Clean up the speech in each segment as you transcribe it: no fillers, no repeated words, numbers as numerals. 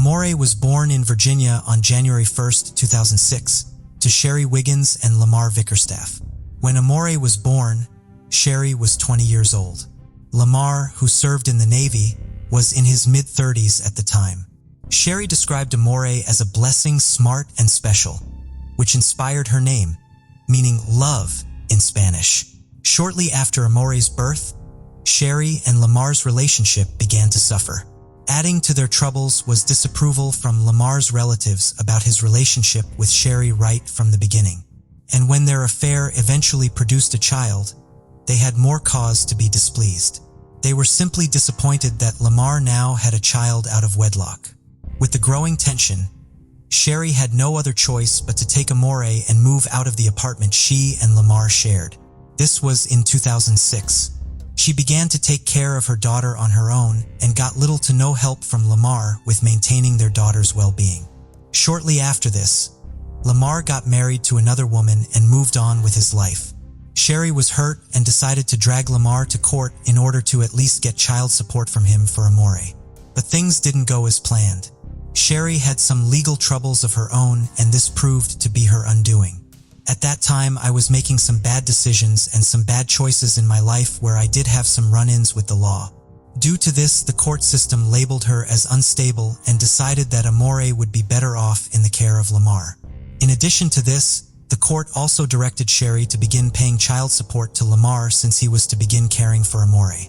Amore was born in Virginia on January 1st, 2006, to Sherry Wiggins and Lamar Vickerstaff. When Amore was born, Sherry was 20 years old. Lamar, who served in the Navy, was in his mid-30s at the time. Sherry described Amore as a blessing, smart and special, which inspired her name, meaning love in Spanish. Shortly after Amore's birth, Sherry and Lamar's relationship began to suffer. Adding to their troubles was disapproval from Lamar's relatives about his relationship with Sherry right from the beginning. And when their affair eventually produced a child, they had more cause to be displeased. They were simply disappointed that Lamar now had a child out of wedlock. With the growing tension, Sherry had no other choice but to take Amore and move out of the apartment she and Lamar shared. This was in 2006. She began to take care of her daughter on her own and got little to no help from Lamar with maintaining their daughter's well-being. Shortly after this, Lamar got married to another woman and moved on with his life. Sherry was hurt and decided to drag Lamar to court in order to at least get child support from him for Amore. But things didn't go as planned. Sherry had some legal troubles of her own, and this proved to be her undoing. At that time, I was making some bad decisions and some bad choices in my life where I did have some run-ins with the law. Due to this, the court system labeled her as unstable and decided that Amore would be better off in the care of Lamar. In addition to this, the court also directed Sherry to begin paying child support to Lamar since he was to begin caring for Amore.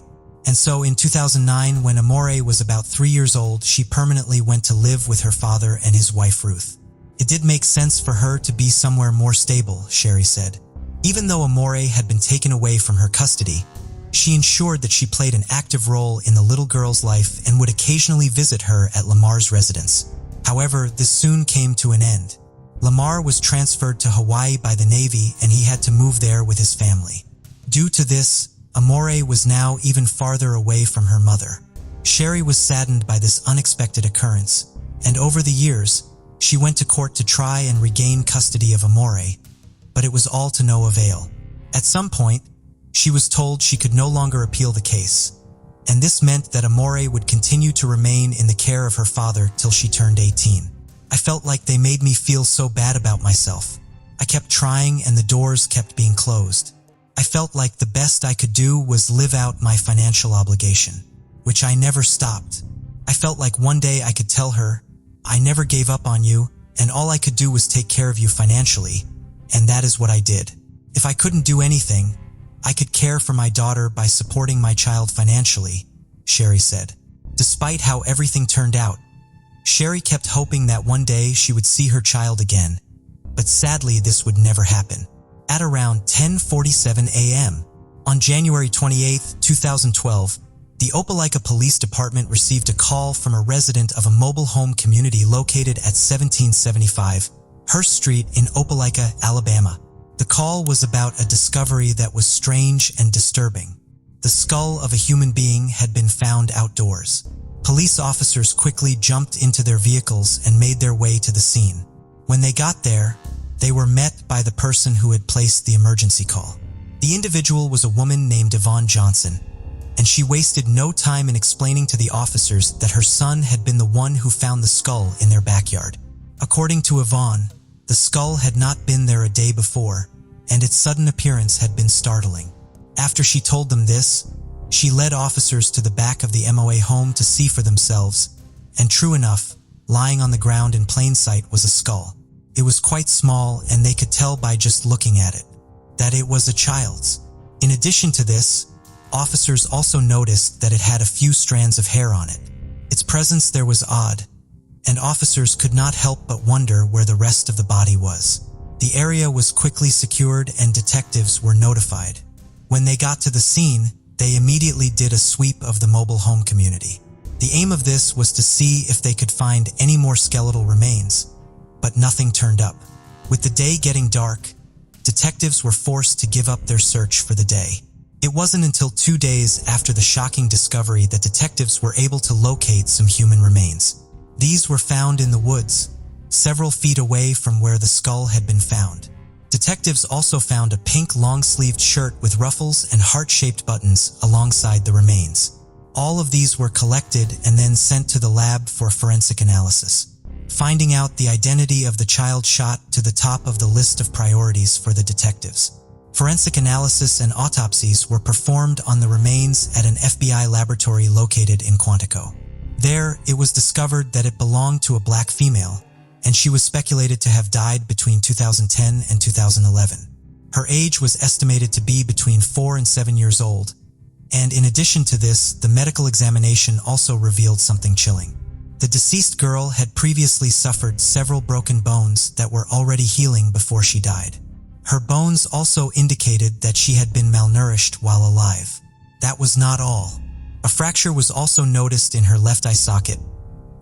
And so in 2009, when Amore was about 3 years old, she permanently went to live with her father and his wife Ruth. It did make sense for her to be somewhere more stable, Sherry said. Even though Amore had been taken away from her custody, she ensured that she played an active role in the little girl's life and would occasionally visit her at Lamar's residence. However, this soon came to an end. Lamar was transferred to Hawaii by the Navy and he had to move there with his family. Due to this, Amore was now even farther away from her mother. Sherry was saddened by this unexpected occurrence, and over the years, she went to court to try and regain custody of Amore, but it was all to no avail. At some point, she was told she could no longer appeal the case, and this meant that Amore would continue to remain in the care of her father till she turned 18. I felt like they made me feel so bad about myself. I kept trying and the doors kept being closed. I felt like the best I could do was live out my financial obligation, which I never stopped. I felt like one day I could tell her, I never gave up on you, and all I could do was take care of you financially, and that is what I did. If I couldn't do anything, I could care for my daughter by supporting my child financially, Sherry said. Despite how everything turned out, Sherry kept hoping that one day she would see her child again, but sadly this would never happen. At around 10:47 a.m. on January 28, 2012, the Opelika Police Department received a call from a resident of a mobile home community located at 1775 Hurst Street in Opelika, Alabama. The call was about a discovery that was strange and disturbing. The skull of a human being had been found outdoors. Police officers quickly jumped into their vehicles and made their way to the scene. When they got there, they were met by the person who had placed the emergency call. The individual was a woman named Yvonne Johnson, and she wasted no time in explaining to the officers that her son had been the one who found the skull in their backyard. According to Yvonne, the skull had not been there a day before, and its sudden appearance had been startling. After she told them this, she led officers to the back of the MOA home to see for themselves, and true enough, lying on the ground in plain sight was a skull. It was quite small, and they could tell by just looking at it that it was a child's. In addition to this, officers also noticed that it had a few strands of hair on it. Its presence there was odd, and officers could not help but wonder where the rest of the body was. The area was quickly secured and detectives were notified. When they got to the scene, they immediately did a sweep of the mobile home community. The aim of this was to see if they could find any more skeletal remains, but nothing turned up. With the day getting dark, detectives were forced to give up their search for the day. It wasn't until 2 days after the shocking discovery that detectives were able to locate some human remains. These were found in the woods, several feet away from where the skull had been found. Detectives also found a pink long-sleeved shirt with ruffles and heart-shaped buttons alongside the remains. All of these were collected and then sent to the lab for forensic analysis. Finding out the identity of the child shot to the top of the list of priorities for the detectives. Forensic analysis and autopsies were performed on the remains at an FBI laboratory located in Quantico. There, it was discovered that it belonged to a black female, and she was speculated to have died between 2010 and 2011. Her age was estimated to be between 4 and 7 years old, and in addition to this, the medical examination also revealed something chilling. The deceased girl had previously suffered several broken bones that were already healing before she died. Her bones also indicated that she had been malnourished while alive. That was not all. A fracture was also noticed in her left eye socket,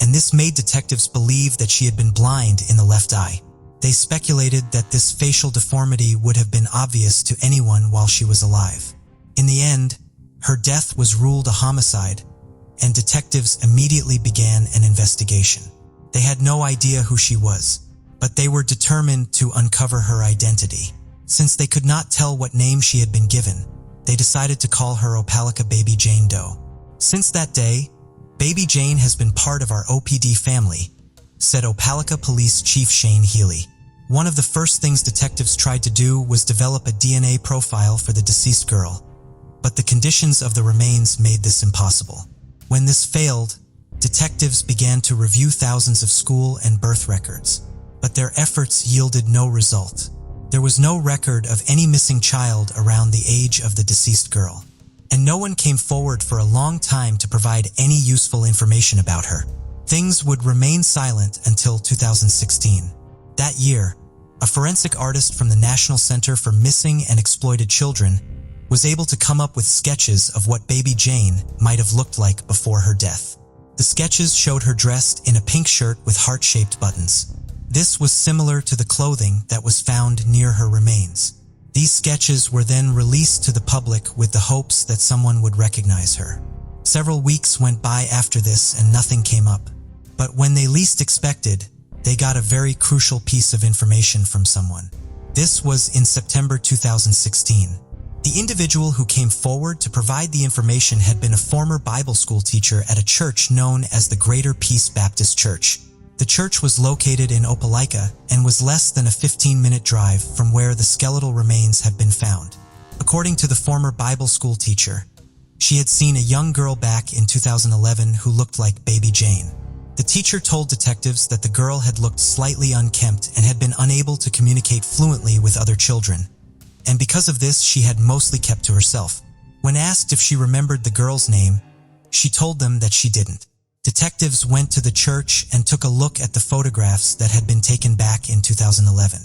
and this made detectives believe that she had been blind in the left eye. They speculated that this facial deformity would have been obvious to anyone while she was alive. In the end, her death was ruled a homicide, and detectives immediately began an investigation. They had no idea who she was, but they were determined to uncover her identity. Since they could not tell what name she had been given, they decided to call her Opalica Baby Jane Doe. Since that day, Baby Jane has been part of our OPD family, said Opalica Police Chief Shane Healy. One of the first things detectives tried to do was develop a DNA profile for the deceased girl, but the conditions of the remains made this impossible. When this failed, detectives began to review thousands of school and birth records, but their efforts yielded no result. There was no record of any missing child around the age of the deceased girl, and no one came forward for a long time to provide any useful information about her. Things would remain silent until 2016. That year, a forensic artist from the National Center for Missing and Exploited Children was able to come up with sketches of what Baby Jane might have looked like before her death. The sketches showed her dressed in a pink shirt with heart-shaped buttons. This was similar to the clothing that was found near her remains. These sketches were then released to the public with the hopes that someone would recognize her. Several weeks went by after this and nothing came up. But when they least expected, they got a very crucial piece of information from someone. This was in September 2016. The individual who came forward to provide the information had been a former Bible school teacher at a church known as the Greater Peace Baptist Church. The church was located in Opelika and was less than a 15-minute drive from where the skeletal remains had been found. According to the former Bible school teacher, she had seen a young girl back in 2011 who looked like Baby Jane. The teacher told detectives that the girl had looked slightly unkempt and had been unable to communicate fluently with other children, and because of this, she had mostly kept to herself. When asked if she remembered the girl's name, she told them that she didn't. Detectives went to the church and took a look at the photographs that had been taken back in 2011.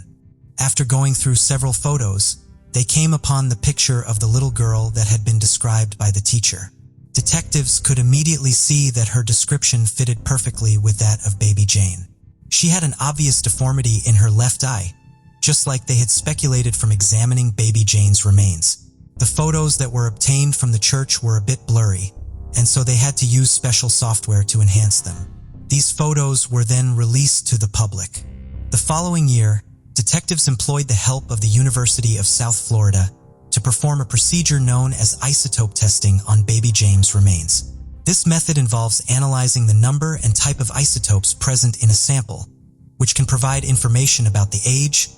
After going through several photos, they came upon the picture of the little girl that had been described by the teacher. Detectives could immediately see that her description fitted perfectly with that of Baby Jane. She had an obvious deformity in her left eye, just like they had speculated from examining Baby Jane's remains. The photos that were obtained from the church were a bit blurry, and so they had to use special software to enhance them. These photos were then released to the public. The following year, detectives employed the help of the University of South Florida to perform a procedure known as isotope testing on Baby Jane's remains. This method involves analyzing the number and type of isotopes present in a sample, which can provide information about the age,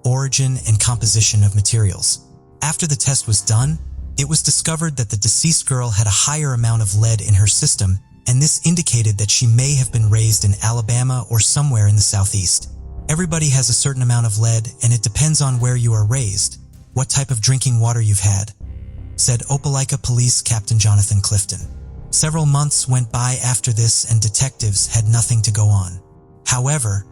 origin, and composition of materials. After the test was done, it was discovered that the deceased girl had a higher amount of lead in her system, and this indicated that she may have been raised in Alabama or somewhere in the southeast. Everybody has a certain amount of lead, and it depends on where you are raised, what type of drinking water you've had, said Opelika Police Captain Jonathan Clifton. Several months went by after this and detectives had nothing to go on. However,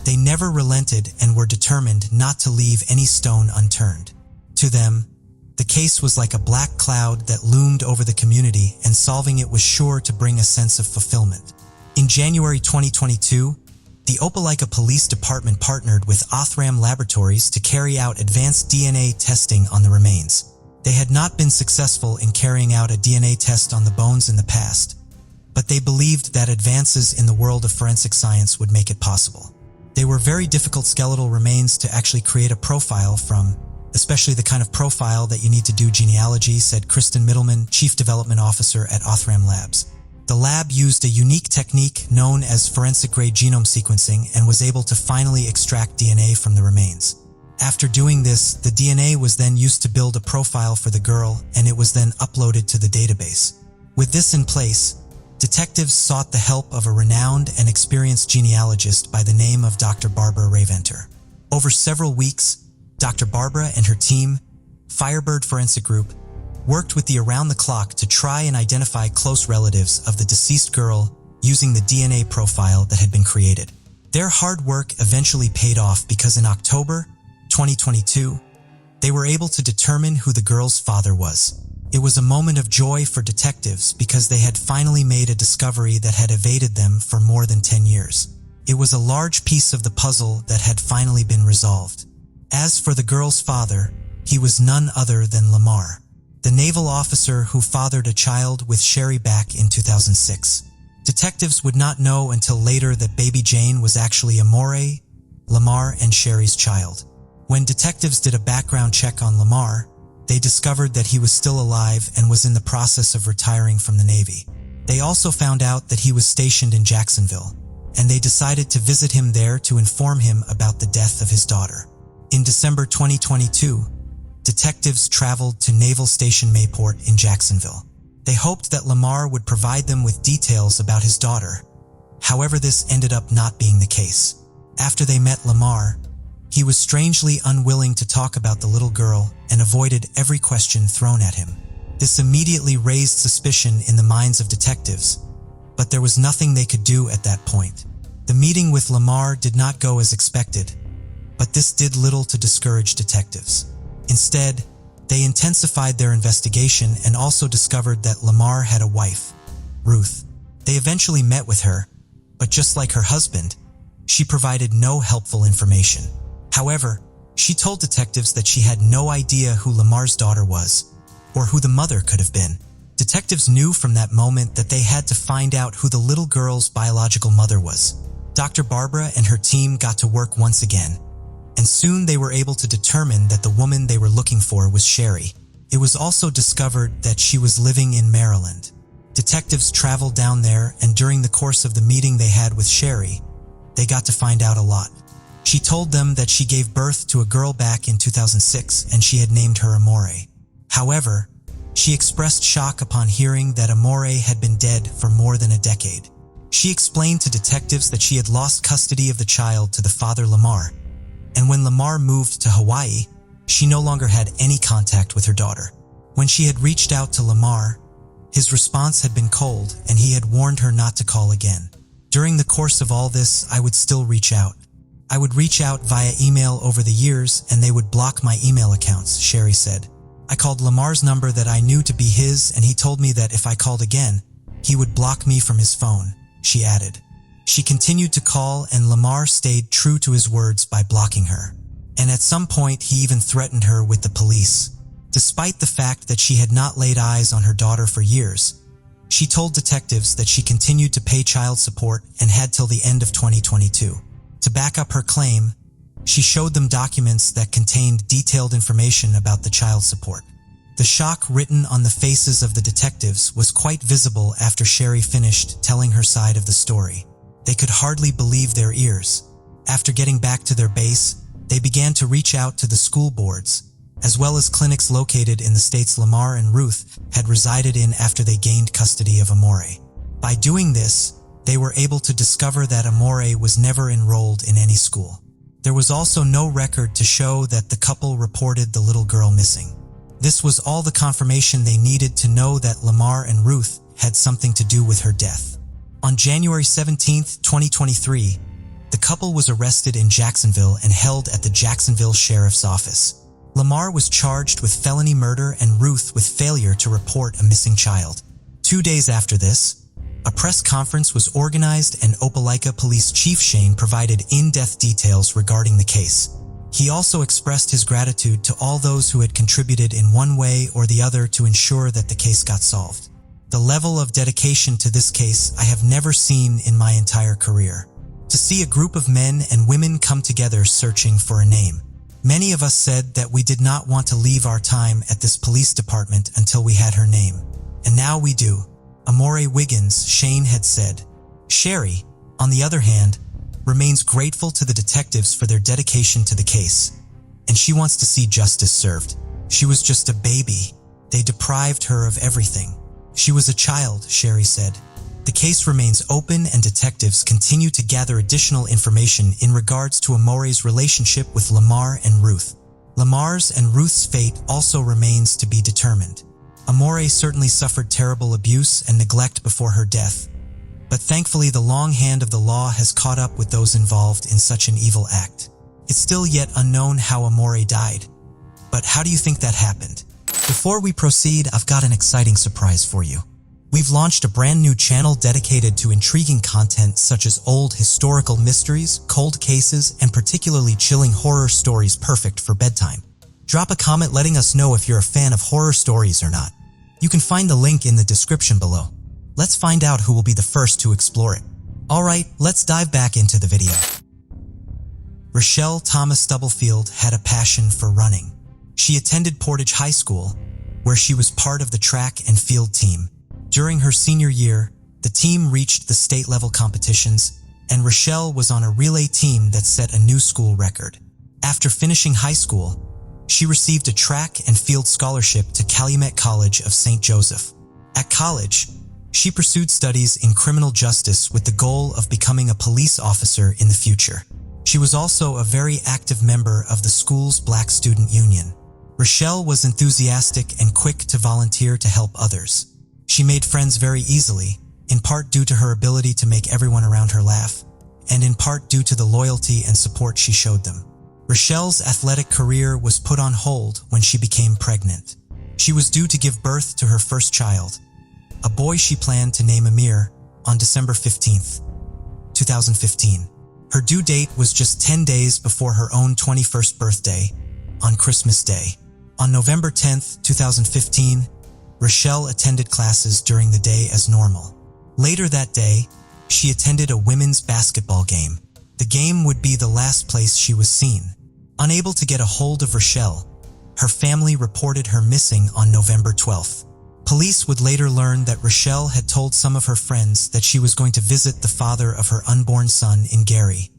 they never relented and were determined not to leave any stone unturned. To them, the case was like a black cloud that loomed over the community, and solving it was sure to bring a sense of fulfillment. In January 2022, the Opelika Police Department partnered with Othram Laboratories to carry out advanced DNA testing on the remains. They had not been successful in carrying out a DNA test on the bones in the past, but they believed that advances in the world of forensic science would make it possible. They were very difficult skeletal remains to actually create a profile from, especially the kind of profile that you need to do genealogy, said Kristen Middleman, Chief Development Officer at Othram Labs. The lab used a unique technique known as forensic-grade genome sequencing and was able to finally extract DNA from the remains. After doing this, the DNA was then used to build a profile for the girl, and it was then uploaded to the database. With this in place, detectives sought the help of a renowned and experienced genealogist by the name of Dr. Barbara Raventer. Over several weeks, Dr. Barbara and her team, Firebird Forensic Group, worked with the around-the-clock to try and identify close relatives of the deceased girl using the DNA profile that had been created. Their hard work eventually paid off because in October 2022, they were able to determine who the girl's father was. It was a moment of joy for detectives because they had finally made a discovery that had evaded them for more than 10 years. It was a large piece of the puzzle that had finally been resolved. As for the girl's father, he was none other than Lamar, the naval officer who fathered a child with Sherry back in 2006. Detectives would not know until later that baby Jane was actually Amore, Lamar, and Sherry's child. When detectives did a background check on Lamar, they discovered that he was still alive and was in the process of retiring from the Navy. They also found out that he was stationed in Jacksonville, and they decided to visit him there to inform him about the death of his daughter. In December 2022, detectives traveled to Naval Station Mayport in Jacksonville. They hoped that Lamar would provide them with details about his daughter. However, this ended up not being the case. After they met Lamar, he was strangely unwilling to talk about the little girl and avoided every question thrown at him. This immediately raised suspicion in the minds of detectives, but there was nothing they could do at that point. The meeting with Lamar did not go as expected, but this did little to discourage detectives. Instead, they intensified their investigation and also discovered that Lamar had a wife, Ruth. They eventually met with her, but just like her husband, she provided no helpful information. However, she told detectives that she had no idea who Lamar's daughter was, or who the mother could have been. Detectives knew from that moment that they had to find out who the little girl's biological mother was. Dr. Barbara and her team got to work once again, and soon they were able to determine that the woman they were looking for was Sherry. It was also discovered that she was living in Maryland. Detectives traveled down there, and during the course of the meeting they had with Sherry, they got to find out a lot. She told them that she gave birth to a girl back in 2006 and she had named her Amore. However, she expressed shock upon hearing that Amore had been dead for more than a decade. She explained to detectives that she had lost custody of the child to the father Lamar, and when Lamar moved to Hawaii, she no longer had any contact with her daughter. When she had reached out to Lamar, his response had been cold and he had warned her not to call again. During the course of all this, I would still reach out. I would reach out via email over the years and they would block my email accounts, Sherry said. I called Lamar's number that I knew to be his and he told me that if I called again, he would block me from his phone, she added. She continued to call and Lamar stayed true to his words by blocking her. And at some point he even threatened her with the police. Despite the fact that she had not laid eyes on her daughter for years, she told detectives that she continued to pay child support and had till the end of 2022. To back up her claim, she showed them documents that contained detailed information about the child support. The shock written on the faces of the detectives was quite visible after Sherry finished telling her side of the story. They could hardly believe their ears. After getting back to their base, they began to reach out to the school boards, as well as clinics located in the states Lamar and Ruth had resided in after they gained custody of Amore. By doing this, they were able to discover that Amore was never enrolled in any school. There was also no record to show that the couple reported the little girl missing. This was all the confirmation they needed to know that Lamar and Ruth had something to do with her death. On January 17, 2023, the couple was arrested in Jacksonville and held at the Jacksonville Sheriff's Office. Lamar was charged with felony murder and Ruth with failure to report a missing child. 2 days after this, a press conference was organized and Opelika Police Chief Shane provided in-depth details regarding the case. He also expressed his gratitude to all those who had contributed in one way or the other to ensure that the case got solved. The level of dedication to this case I have never seen in my entire career. To see a group of men and women come together searching for a name, Many of us said that we did not want to leave our time at this police department until we had her name. And now we do. Amore Wiggins, Shane had said. Sherry, on the other hand, remains grateful to the detectives for their dedication to the case, and she wants to see justice served. She was just a baby. They deprived her of everything. She was a child, Sherry said. The case remains open and detectives continue to gather additional information in regards to Amore's relationship with Lamar and Ruth. Lamar's and Ruth's fate also remains to be determined. Amore certainly suffered terrible abuse and neglect before her death, but thankfully the long hand of the law has caught up with those involved in such an evil act. It's still yet unknown how Amore died, but how do you think that happened? Before we proceed, I've got an exciting surprise for you. We've launched a brand new channel dedicated to intriguing content such as old historical mysteries, cold cases, and particularly chilling horror stories perfect for bedtime. Drop a comment letting us know if you're a fan of horror stories or not. You can find the link in the description below. Let's find out who will be the first to explore it. Alright, let's dive back into the video. Richelle Thomas Stubblefield had a passion for running. She attended Portage High School, where she was part of the track and field team. During her senior year, the team reached the state-level competitions, and Richelle was on a relay team that set a new school record. After finishing high school, she received a track and field scholarship to Calumet College of St. Joseph. At college, she pursued studies in criminal justice with the goal of becoming a police officer in the future. She was also a very active member of the school's Black Student Union. Richelle was enthusiastic and quick to volunteer to help others. She made friends very easily, in part due to her ability to make everyone around her laugh, and in part due to the loyalty and support she showed them. Richelle's athletic career was put on hold when she became pregnant. She was due to give birth to her first child, a boy she planned to name Amir, on December 15th, 2015. Her due date was just 10 days before her own 21st birthday, on Christmas Day. On November 10th, 2015, Richelle attended classes during the day as normal. Later that day, she attended a women's basketball game. The game would be the last place she was seen. Unable to get a hold of Richelle, her family reported her missing on November 12th. Police would later learn that Richelle had told some of her friends that she was going to visit the father of her unborn son in Gary,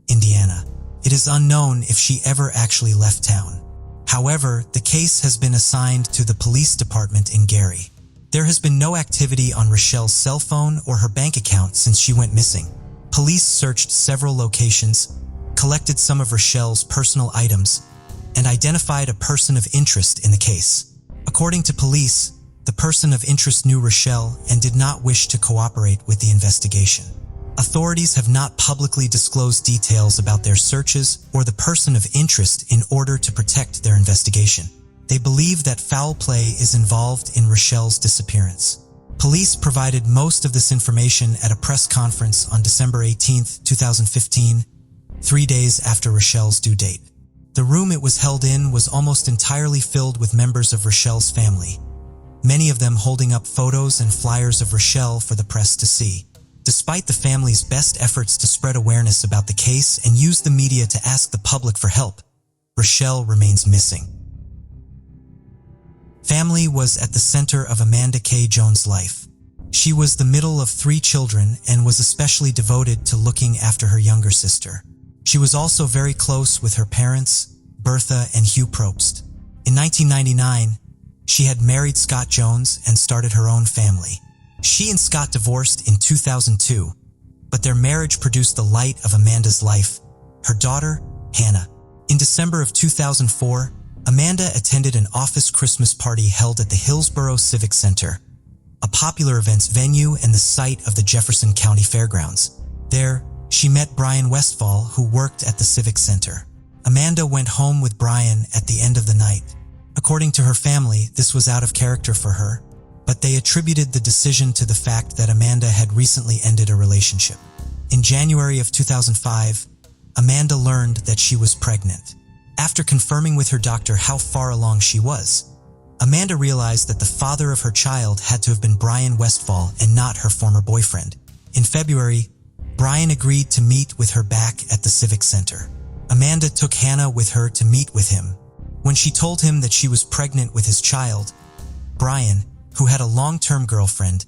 Indiana. It is unknown if she ever actually left town. However, the case has been assigned to the police department in Gary. There has been no activity on Richelle's cell phone or her bank account since she went missing. Police searched several locations, collected some of Richelle's personal items, and identified a person of interest in the case. According to police, the person of interest knew Richelle and did not wish to cooperate with the investigation. Authorities have not publicly disclosed details about their searches or the person of interest in order to protect their investigation. They believe that foul play is involved in Richelle's disappearance. Police provided most of this information at a press conference on December 18, 2015, 3 days after Richelle's due date. The room it was held in was almost entirely filled with members of Richelle's family, many of them holding up photos and flyers of Richelle for the press to see. Despite the family's best efforts to spread awareness about the case and use the media to ask the public for help, Richelle remains missing. Family was at the center of Amanda K. Jones' life. She was the middle of 3 children and was especially devoted to looking after her younger sister. She was also very close with her parents, Bertha and Hugh Probst. In 1999, she had married Scott Jones and started her own family. She and Scott divorced in 2002, but their marriage produced the light of Amanda's life, her daughter, Hannah. In December of 2004, Amanda attended an office Christmas party held at the Hillsborough Civic Center, a popular events venue and the site of the Jefferson County Fairgrounds. There, she met Brian Westfall, who worked at the Civic Center. Amanda went home with Brian at the end of the night. According to her family, this was out of character for her, but they attributed the decision to the fact that Amanda had recently ended a relationship. In January of 2005, Amanda learned that she was pregnant. After confirming with her doctor how far along she was, Amanda realized that the father of her child had to have been Brian Westfall and not her former boyfriend. In February, Brian agreed to meet with her back at the Civic Center. Amanda took Hannah with her to meet with him. When she told him that she was pregnant with his child, Brian, who had a long-term girlfriend,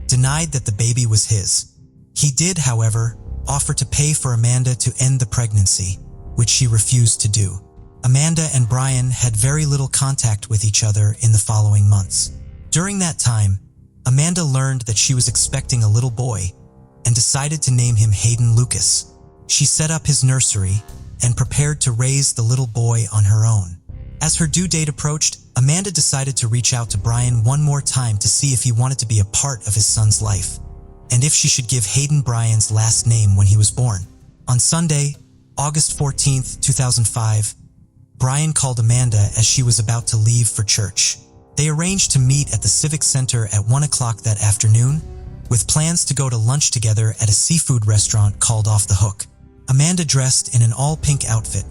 denied that the baby was his. He did, however, offer to pay for Amanda to end the pregnancy, which she refused to do. Amanda and Brian had very little contact with each other in the following months. During that time, Amanda learned that she was expecting a little boy and decided to name him Hayden Lucas. She set up his nursery and prepared to raise the little boy on her own. As her due date approached, Amanda decided to reach out to Brian one more time to see if he wanted to be a part of his son's life, and if she should give Hayden Brian's last name when he was born. On Sunday, August 14th, 2005, Brian called Amanda as she was about to leave for church. They arranged to meet at the Civic Center at 1 o'clock that afternoon, with plans to go to lunch together at a seafood restaurant called Off the Hook. Amanda dressed in an all-pink outfit,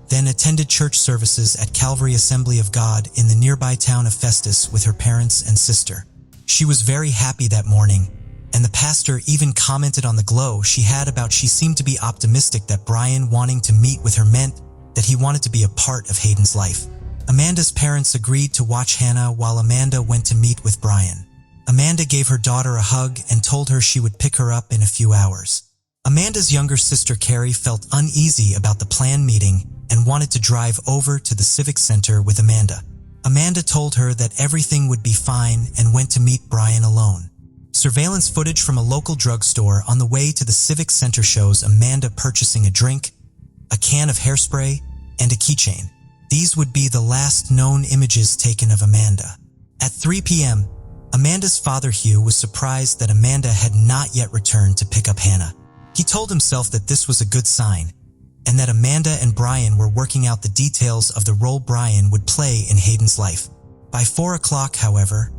then attended church services at Calvary Assembly of God in the nearby town of Festus with her parents and sister. She was very happy that morning, and the pastor even commented on the glow she had about she seemed to be optimistic that Brian wanting to meet with her meant that he wanted to be a part of Hayden's life. Amanda's parents agreed to watch Hannah while Amanda went to meet with Brian. Amanda gave her daughter a hug and told her she would pick her up in a few hours. Amanda's younger sister Carrie felt uneasy about the planned meeting and wanted to drive over to the Civic Center with Amanda. Amanda told her that everything would be fine and went to meet Brian alone. Surveillance footage from a local drugstore on the way to the Civic Center shows Amanda purchasing a drink, a can of hairspray, and a keychain. These would be the last known images taken of Amanda. At 3 p.m., Amanda's father Hugh was surprised that Amanda had not yet returned to pick up Hannah. He told himself that this was a good sign, and that Amanda and Brian were working out the details of the role Brian would play in Hayden's life. By 4 o'clock, however,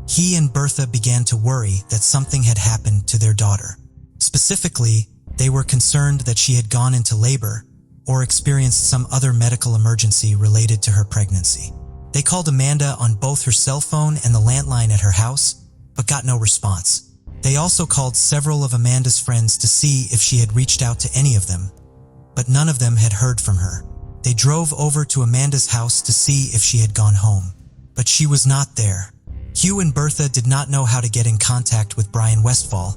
he and Bertha began to worry that something had happened to their daughter. Specifically, they were concerned that she had gone into labor or experienced some other medical emergency related to her pregnancy. They called Amanda on both her cell phone and the landline at her house, but got no response. They also called several of Amanda's friends to see if she had reached out to any of them, but none of them had heard from her. They drove over to Amanda's house to see if she had gone home, but she was not there. Hugh and Bertha did not know how to get in contact with Brian Westfall,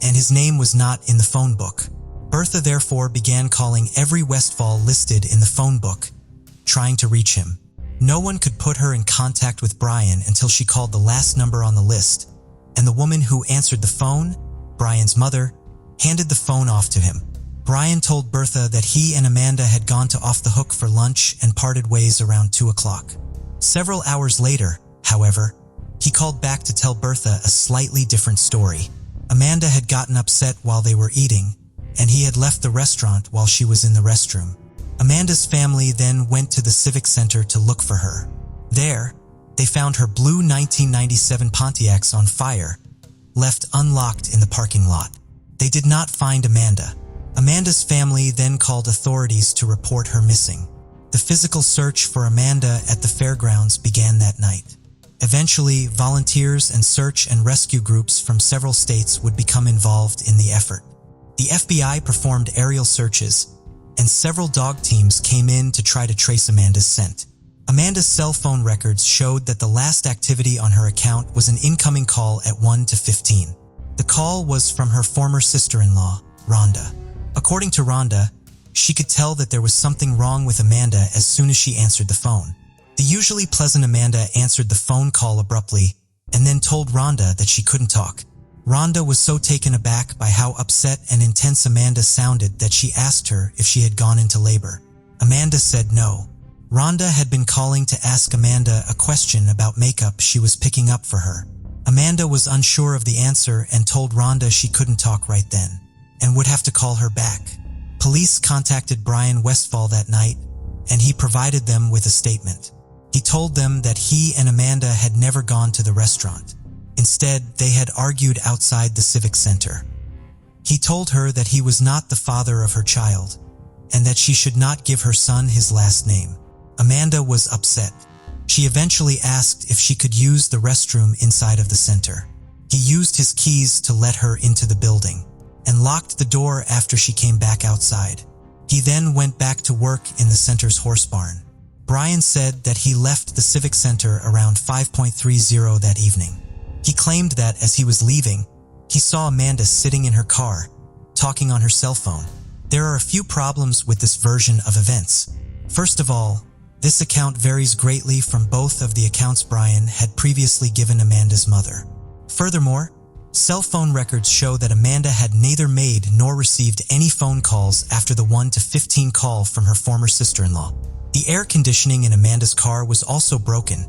and his name was not in the phone book. Bertha therefore began calling every Westfall listed in the phone book, trying to reach him. No one could put her in contact with Brian until she called the last number on the list, and the woman who answered the phone, Brian's mother, handed the phone off to him. Brian told Bertha that he and Amanda had gone to Off the Hook for lunch and parted ways around 2 o'clock. Several hours later, however, he called back to tell Bertha a slightly different story. Amanda had gotten upset while they were eating, and he had left the restaurant while she was in the restroom. Amanda's family then went to the Civic Center to look for her. There, they found her blue 1997 Pontiacs on fire, left unlocked in the parking lot. They did not find Amanda. Amanda's family then called authorities to report her missing. The physical search for Amanda at the fairgrounds began that night. Eventually, volunteers and search and rescue groups from several states would become involved in the effort. The FBI performed aerial searches, and several dog teams came in to try to trace Amanda's scent. Amanda's cell phone records showed that the last activity on her account was an incoming call at 1 to 15. The call was from her former sister-in-law, Rhonda. According to Rhonda, she could tell that there was something wrong with Amanda as soon as she answered the phone. The usually pleasant Amanda answered the phone call abruptly and then told Rhonda that she couldn't talk. Rhonda was so taken aback by how upset and intense Amanda sounded that she asked her if she had gone into labor. Amanda said no. Rhonda had been calling to ask Amanda a question about makeup she was picking up for her. Amanda was unsure of the answer and told Rhonda she couldn't talk right then and would have to call her back. Police contacted Brian Westfall that night, and he provided them with a statement. He told them that he and Amanda had never gone to the restaurant. Instead, they had argued outside the Civic Center. He told her that he was not the father of her child, and that she should not give her son his last name. Amanda was upset. She eventually asked if she could use the restroom inside of the center. He used his keys to let her into the building, and locked the door after she came back outside. He then went back to work in the center's horse barn. Brian said that he left the Civic Center around 5:30 that evening. He claimed that as he was leaving, he saw Amanda sitting in her car, talking on her cell phone. There are a few problems with this version of events. First of all, this account varies greatly from both of the accounts Brian had previously given Amanda's mother. Furthermore, cell phone records show that Amanda had neither made nor received any phone calls after the 1 to 15 call from her former sister-in-law. The air conditioning in Amanda's car was also broken,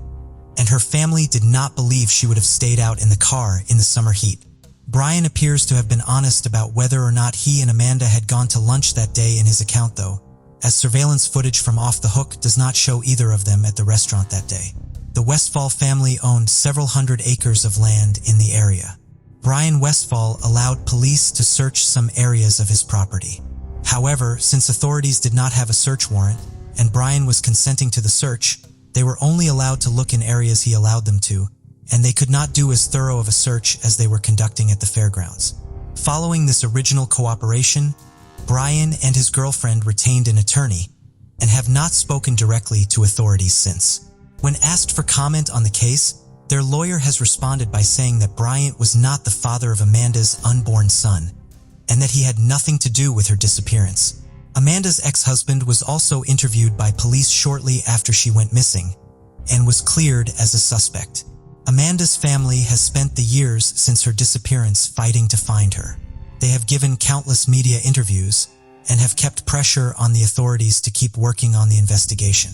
and her family did not believe she would have stayed out in the car in the summer heat. Brian appears to have been honest about whether or not he and Amanda had gone to lunch that day in his account though, as surveillance footage from Off the Hook does not show either of them at the restaurant that day. The Westfall family owned several hundred acres of land in the area. Brian Westfall allowed police to search some areas of his property. However, since authorities did not have a search warrant, and Brian was consenting to the search, they were only allowed to look in areas he allowed them to, and they could not do as thorough of a search as they were conducting at the fairgrounds. Following this original cooperation, Brian and his girlfriend retained an attorney and have not spoken directly to authorities since. When asked for comment on the case, their lawyer has responded by saying that Bryant was not the father of Amanda's unborn son, and that he had nothing to do with her disappearance. Amanda's ex-husband was also interviewed by police shortly after she went missing, and was cleared as a suspect. Amanda's family has spent the years since her disappearance fighting to find her. They have given countless media interviews and have kept pressure on the authorities to keep working on the investigation.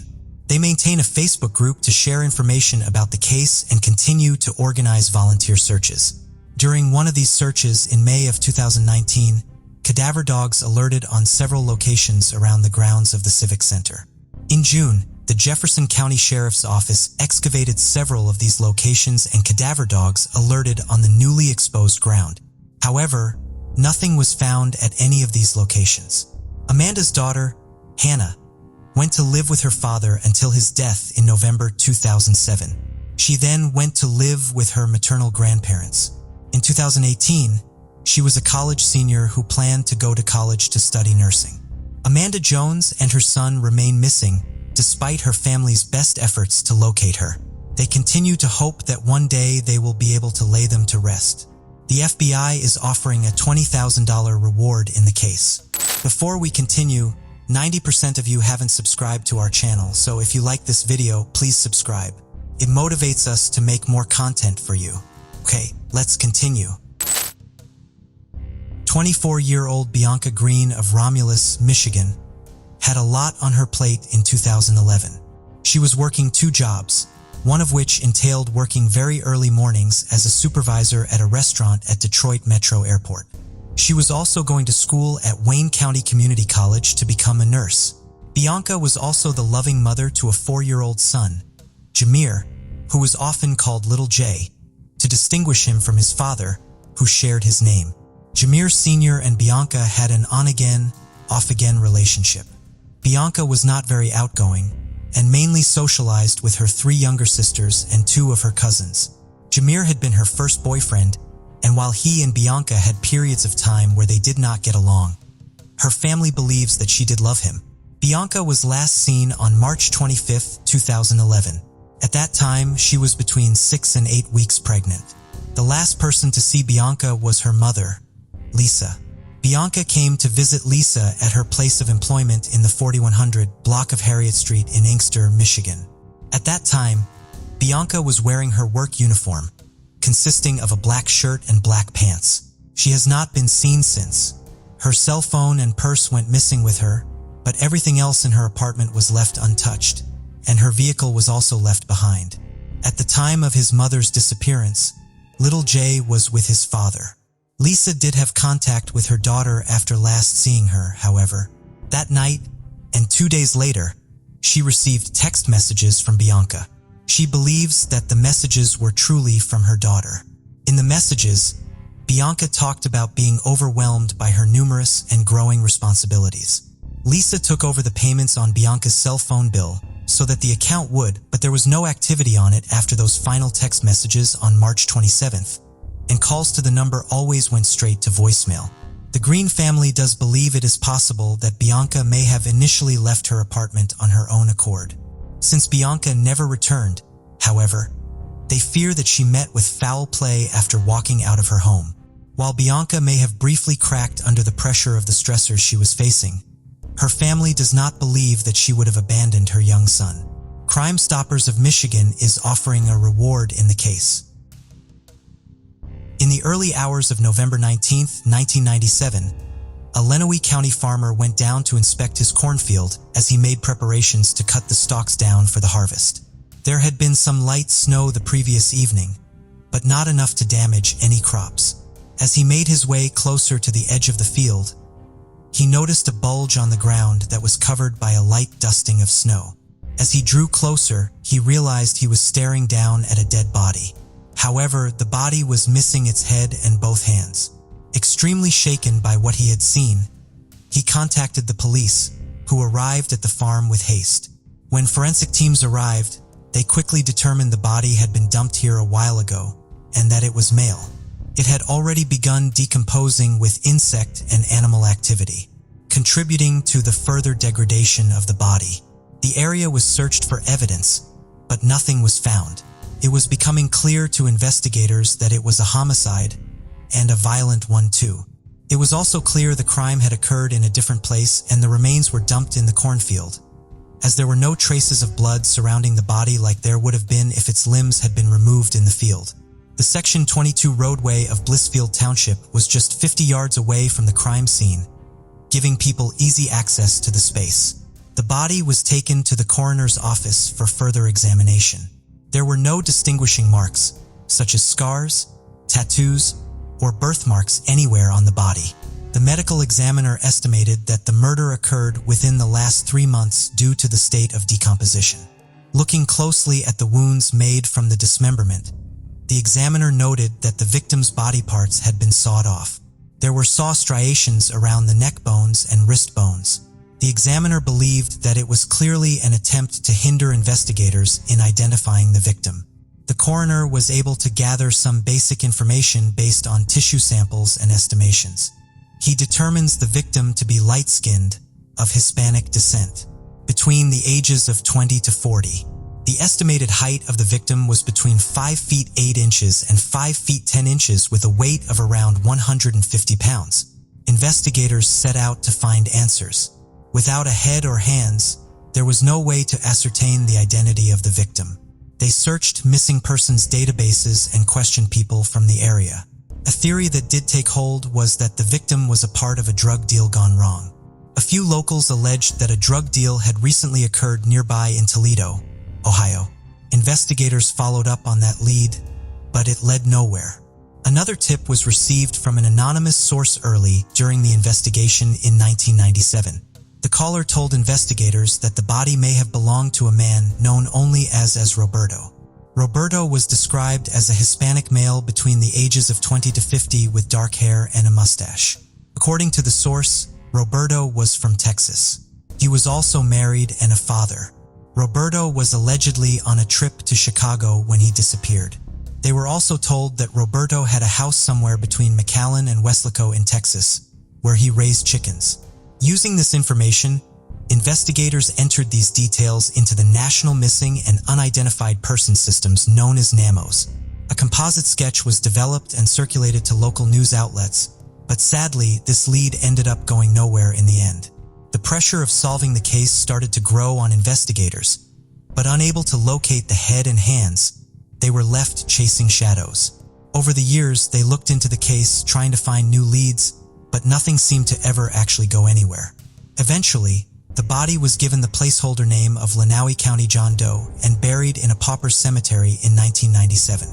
They maintain a Facebook group to share information about the case and continue to organize volunteer searches. During one of these searches in May of 2019, cadaver dogs alerted on several locations around the grounds of the Civic Center. In June, the Jefferson County Sheriff's Office excavated several of these locations and cadaver dogs alerted on the newly exposed ground. However, nothing was found at any of these locations. Amanda's daughter, Hannah, went to live with her father until his death in November 2007. She then went to live with her maternal grandparents. In 2018, she was a college senior who planned to go to college to study nursing. Amanda Jones and her son remain missing despite her family's best efforts to locate her. They continue to hope that one day they will be able to lay them to rest. The FBI is offering a $20,000 reward in the case. Before we continue, 90% of you haven't subscribed to our channel, so if you like this video, please subscribe. It motivates us to make more content for you. Okay, let's continue. 24-year-old Bianca Green of Romulus, Michigan, had a lot on her plate in 2011. She was working 2 jobs, one of which entailed working very early mornings as a supervisor at a restaurant at Detroit Metro Airport. She was also going to school at Wayne County Community College to become a nurse. Bianca was also the loving mother to a 4-year-old son, Jameer, who was often called Little J, to distinguish him from his father, who shared his name. Jameer Sr. and Bianca had an on-again, off-again relationship. Bianca was not very outgoing, and mainly socialized with her 3 younger sisters and 2 of her cousins. Jameer had been her first boyfriend, and while he and Bianca had periods of time where they did not get along, her family believes that she did love him. Bianca was last seen on March 25, 2011. At that time, she was between 6 and 8 weeks pregnant. The last person to see Bianca was her mother, Lisa. Bianca came to visit Lisa at her place of employment in the 4100 block of Harriet Street in Inkster, Michigan. At that time, Bianca was wearing her work uniform, consisting of a black shirt and black pants. She has not been seen since. Her cell phone and purse went missing with her, but everything else in her apartment was left untouched, and her vehicle was also left behind. At the time of his mother's disappearance, Little J was with his father. Lisa did have contact with her daughter after last seeing her, however. That night, and 2 days later, she received text messages from Bianca. She believes that the messages were truly from her daughter. In the messages, Bianca talked about being overwhelmed by her numerous and growing responsibilities. Lisa took over the payments on Bianca's cell phone bill so that the account would, but there was no activity on it after those final text messages on March 27th. And calls to the number always went straight to voicemail. The Green family does believe it is possible that Bianca may have initially left her apartment on her own accord. Since Bianca never returned, however, they fear that she met with foul play after walking out of her home. While Bianca may have briefly cracked under the pressure of the stressors she was facing, her family does not believe that she would have abandoned her young son. Crime Stoppers of Michigan is offering a reward in the case. In the early hours of November 19, 1997, a Lenawee County farmer went down to inspect his cornfield as he made preparations to cut the stalks down for the harvest. There had been some light snow the previous evening, but not enough to damage any crops. As he made his way closer to the edge of the field, he noticed a bulge on the ground that was covered by a light dusting of snow. As he drew closer, he realized he was staring down at a dead body. However, the body was missing its head and both hands. Extremely shaken by what he had seen, he contacted the police, who arrived at the farm with haste. When forensic teams arrived, they quickly determined the body had been dumped here a while ago, and that it was male. It had already begun decomposing with insect and animal activity, contributing to the further degradation of the body. The area was searched for evidence, but nothing was found. It was becoming clear to investigators that it was a homicide, and a violent one too. It was also clear the crime had occurred in a different place and the remains were dumped in the cornfield, as there were no traces of blood surrounding the body like there would have been if its limbs had been removed in the field. The Section 22 roadway of Blissfield Township was just 50 yards away from the crime scene, giving people easy access to the space. The body was taken to the coroner's office for further examination. There were no distinguishing marks, such as scars, tattoos, or birthmarks anywhere on the body. The medical examiner estimated that the murder occurred within the last 3 months due to the state of decomposition. Looking closely at the wounds made from the dismemberment, the examiner noted that the victim's body parts had been sawed off. There were saw striations around the neck bones and wrist bones. The examiner believed that it was clearly an attempt to hinder investigators in identifying the victim. The coroner was able to gather some basic information based on tissue samples and estimations. He determines the victim to be light-skinned, of Hispanic descent, between the ages of 20 to 40. The estimated height of the victim was between 5 feet 8 inches and 5 feet 10 inches with a weight of around 150 pounds. Investigators set out to find answers. Without a head or hands, there was no way to ascertain the identity of the victim. They searched missing persons databases and questioned people from the area. A theory that did take hold was that the victim was a part of a drug deal gone wrong. A few locals alleged that a drug deal had recently occurred nearby in Toledo, Ohio. Investigators followed up on that lead, but it led nowhere. Another tip was received from an anonymous source early during the investigation in 1997. The caller told investigators that the body may have belonged to a man known only as Roberto. Roberto was described as a Hispanic male between the ages of 20 to 50 with dark hair and a mustache. According to the source, Roberto was from Texas. He was also married and a father. Roberto was allegedly on a trip to Chicago when he disappeared. They were also told that Roberto had a house somewhere between McAllen and Weslaco in Texas, where he raised chickens. Using this information, investigators entered these details into the National Missing and Unidentified Person Systems known as NAMOS. A composite sketch was developed and circulated to local news outlets, but sadly, this lead ended up going nowhere in the end. The pressure of solving the case started to grow on investigators, but unable to locate the head and hands, they were left chasing shadows. Over the years, they looked into the case trying to find new leads, but nothing seemed to ever actually go anywhere. Eventually, the body was given the placeholder name of Lenawee County John Doe and buried in a pauper cemetery in 1997.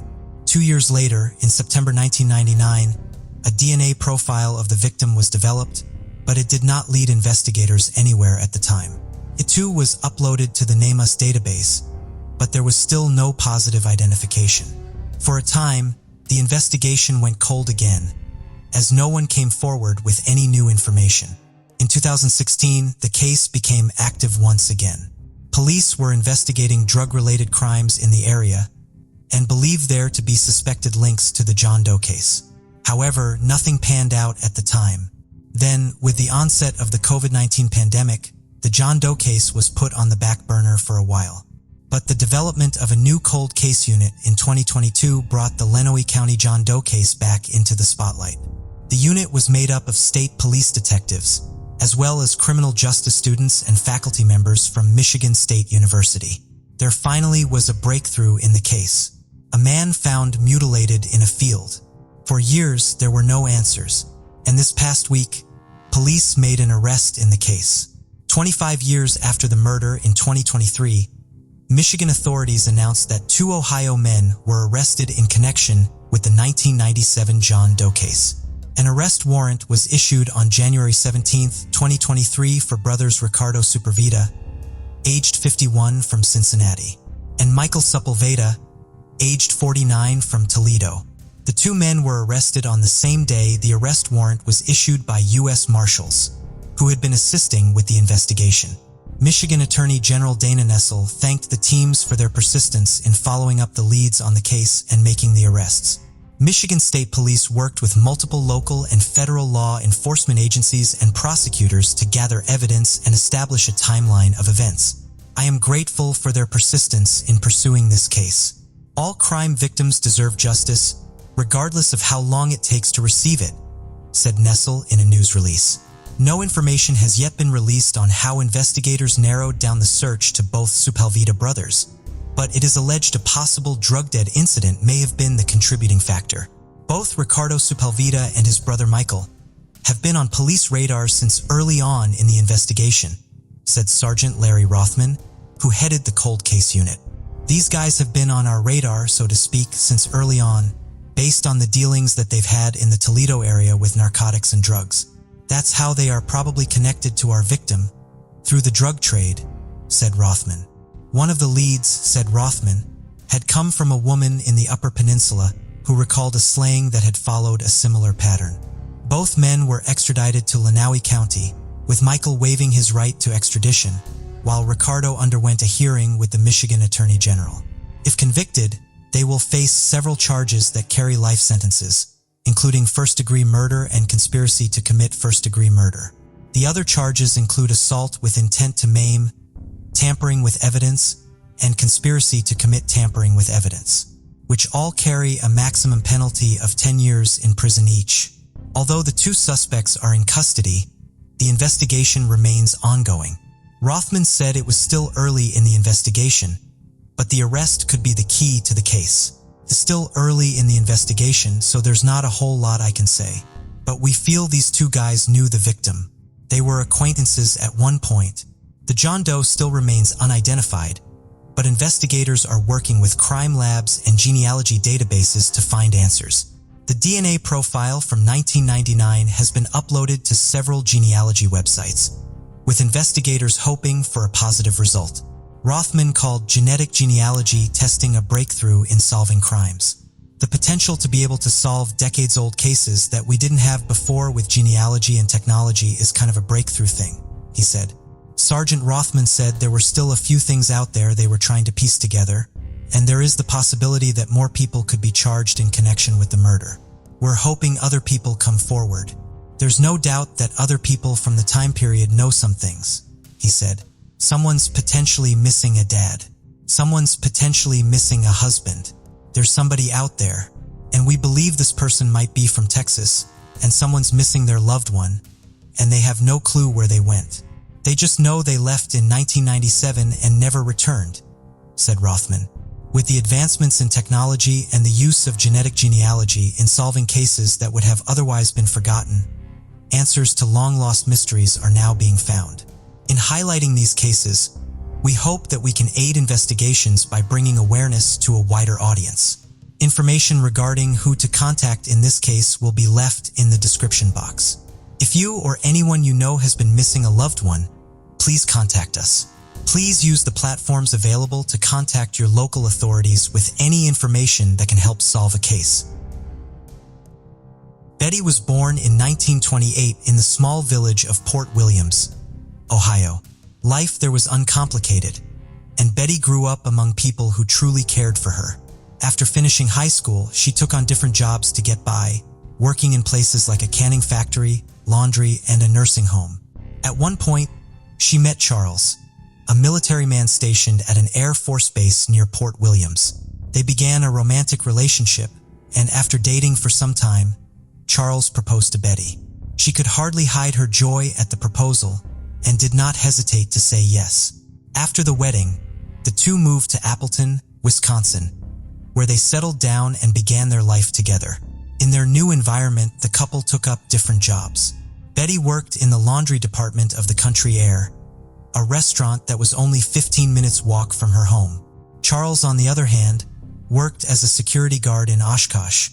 2 years later, in September 1999, a DNA profile of the victim was developed, but it did not lead investigators anywhere at the time. It too was uploaded to the NAMOS database, but there was still no positive identification. For a time, the investigation went cold again, as no one came forward with any new information. In 2016, the case became active once again. Police were investigating drug-related crimes in the area and believed there to be suspected links to the John Doe case. However, nothing panned out at the time. Then, with the onset of the COVID-19 pandemic, the John Doe case was put on the back burner for a while. But the development of a new cold case unit in 2022 brought the Lenawee County John Doe case back into the spotlight. The unit was made up of state police detectives, as well as criminal justice students and faculty members from Michigan State University. There finally was a breakthrough in the case. A man found mutilated in a field. For years, there were no answers, and this past week, police made an arrest in the case. 25 years after the murder in 2023, Michigan authorities announced that 2 Ohio men were arrested in connection with the 1997 John Doe case. An arrest warrant was issued on January 17, 2023 for brothers Ricardo Sepulveda, aged 51 from Cincinnati, and Michael Sepulveda, aged 49 from Toledo. The 2 men were arrested on the same day the arrest warrant was issued by U.S. Marshals, who had been assisting with the investigation. Michigan Attorney General Dana Nessel thanked the teams for their persistence in following up the leads on the case and making the arrests. Michigan State Police worked with multiple local and federal law enforcement agencies and prosecutors to gather evidence and establish a timeline of events. I am grateful for their persistence in pursuing this case. All crime victims deserve justice, regardless of how long it takes to receive it, said Nessel in a news release. No information has yet been released on how investigators narrowed down the search to both Sepulveda brothers, but it is alleged a possible drug-dead incident may have been the contributing factor. Both Ricardo Sepulveda and his brother Michael have been on police radar since early on in the investigation, said Sergeant Larry Rothman, who headed the cold case unit. These guys have been on our radar, so to speak, since early on, based on the dealings that they've had in the Toledo area with narcotics and drugs. That's how they are probably connected to our victim, through the drug trade, said Rothman. One of the leads, said Rothman, had come from a woman in the Upper Peninsula who recalled a slaying that had followed a similar pattern. Both men were extradited to Lenawee County, with Michael waiving his right to extradition, while Ricardo underwent a hearing with the Michigan Attorney General. If convicted, they will face several charges that carry life sentences, including first-degree murder and conspiracy to commit first-degree murder. The other charges include assault with intent to maim, tampering with evidence, and conspiracy to commit tampering with evidence, which all carry a maximum penalty of 10 years in prison each. Although the 2 suspects are in custody, the investigation remains ongoing. Rothman said it was still early in the investigation, but the arrest could be the key to the case. It's still early in the investigation, so there's not a whole lot I can say. But we feel these 2 guys knew the victim. They were acquaintances at one point. The John Doe still remains unidentified, but investigators are working with crime labs and genealogy databases to find answers. The DNA profile from 1999 has been uploaded to several genealogy websites, with investigators hoping for a positive result. Rothman called genetic genealogy testing a breakthrough in solving crimes. The potential to be able to solve decades-old cases that we didn't have before with genealogy and technology is kind of a breakthrough thing, he said. Sergeant Rothman said there were still a few things out there they were trying to piece together, and there is the possibility that more people could be charged in connection with the murder. We're hoping other people come forward. There's no doubt that other people from the time period know some things, he said. Someone's potentially missing a dad. Someone's potentially missing a husband. There's somebody out there, and we believe this person might be from Texas, and someone's missing their loved one, and they have no clue where they went. They just know they left in 1997 and never returned, said Rothman. With the advancements in technology and the use of genetic genealogy in solving cases that would have otherwise been forgotten, answers to long-lost mysteries are now being found. In highlighting these cases, we hope that we can aid investigations by bringing awareness to a wider audience. Information regarding who to contact in this case will be left in the description box. If you or anyone you know has been missing a loved one, please contact us. Please use the platforms available to contact your local authorities with any information that can help solve a case. Betty was born in 1928 in the small village of Port Williams, Ohio. Life there was uncomplicated, and Betty grew up among people who truly cared for her. After finishing high school, she took on different jobs to get by, working in places like a canning factory, laundry, and a nursing home. At one point, she met Charles, a military man stationed at an Air Force base near Port Williams. They began a romantic relationship, and after dating for some time, Charles proposed to Betty. She could hardly hide her joy at the proposal and did not hesitate to say yes. After the wedding, the two moved to Appleton, Wisconsin, where they settled down and began their life together. In their new environment, the couple took up different jobs. Betty worked in the laundry department of the Country Air, a restaurant that was only 15 minutes walk from her home. Charles, on the other hand, worked as a security guard in Oshkosh,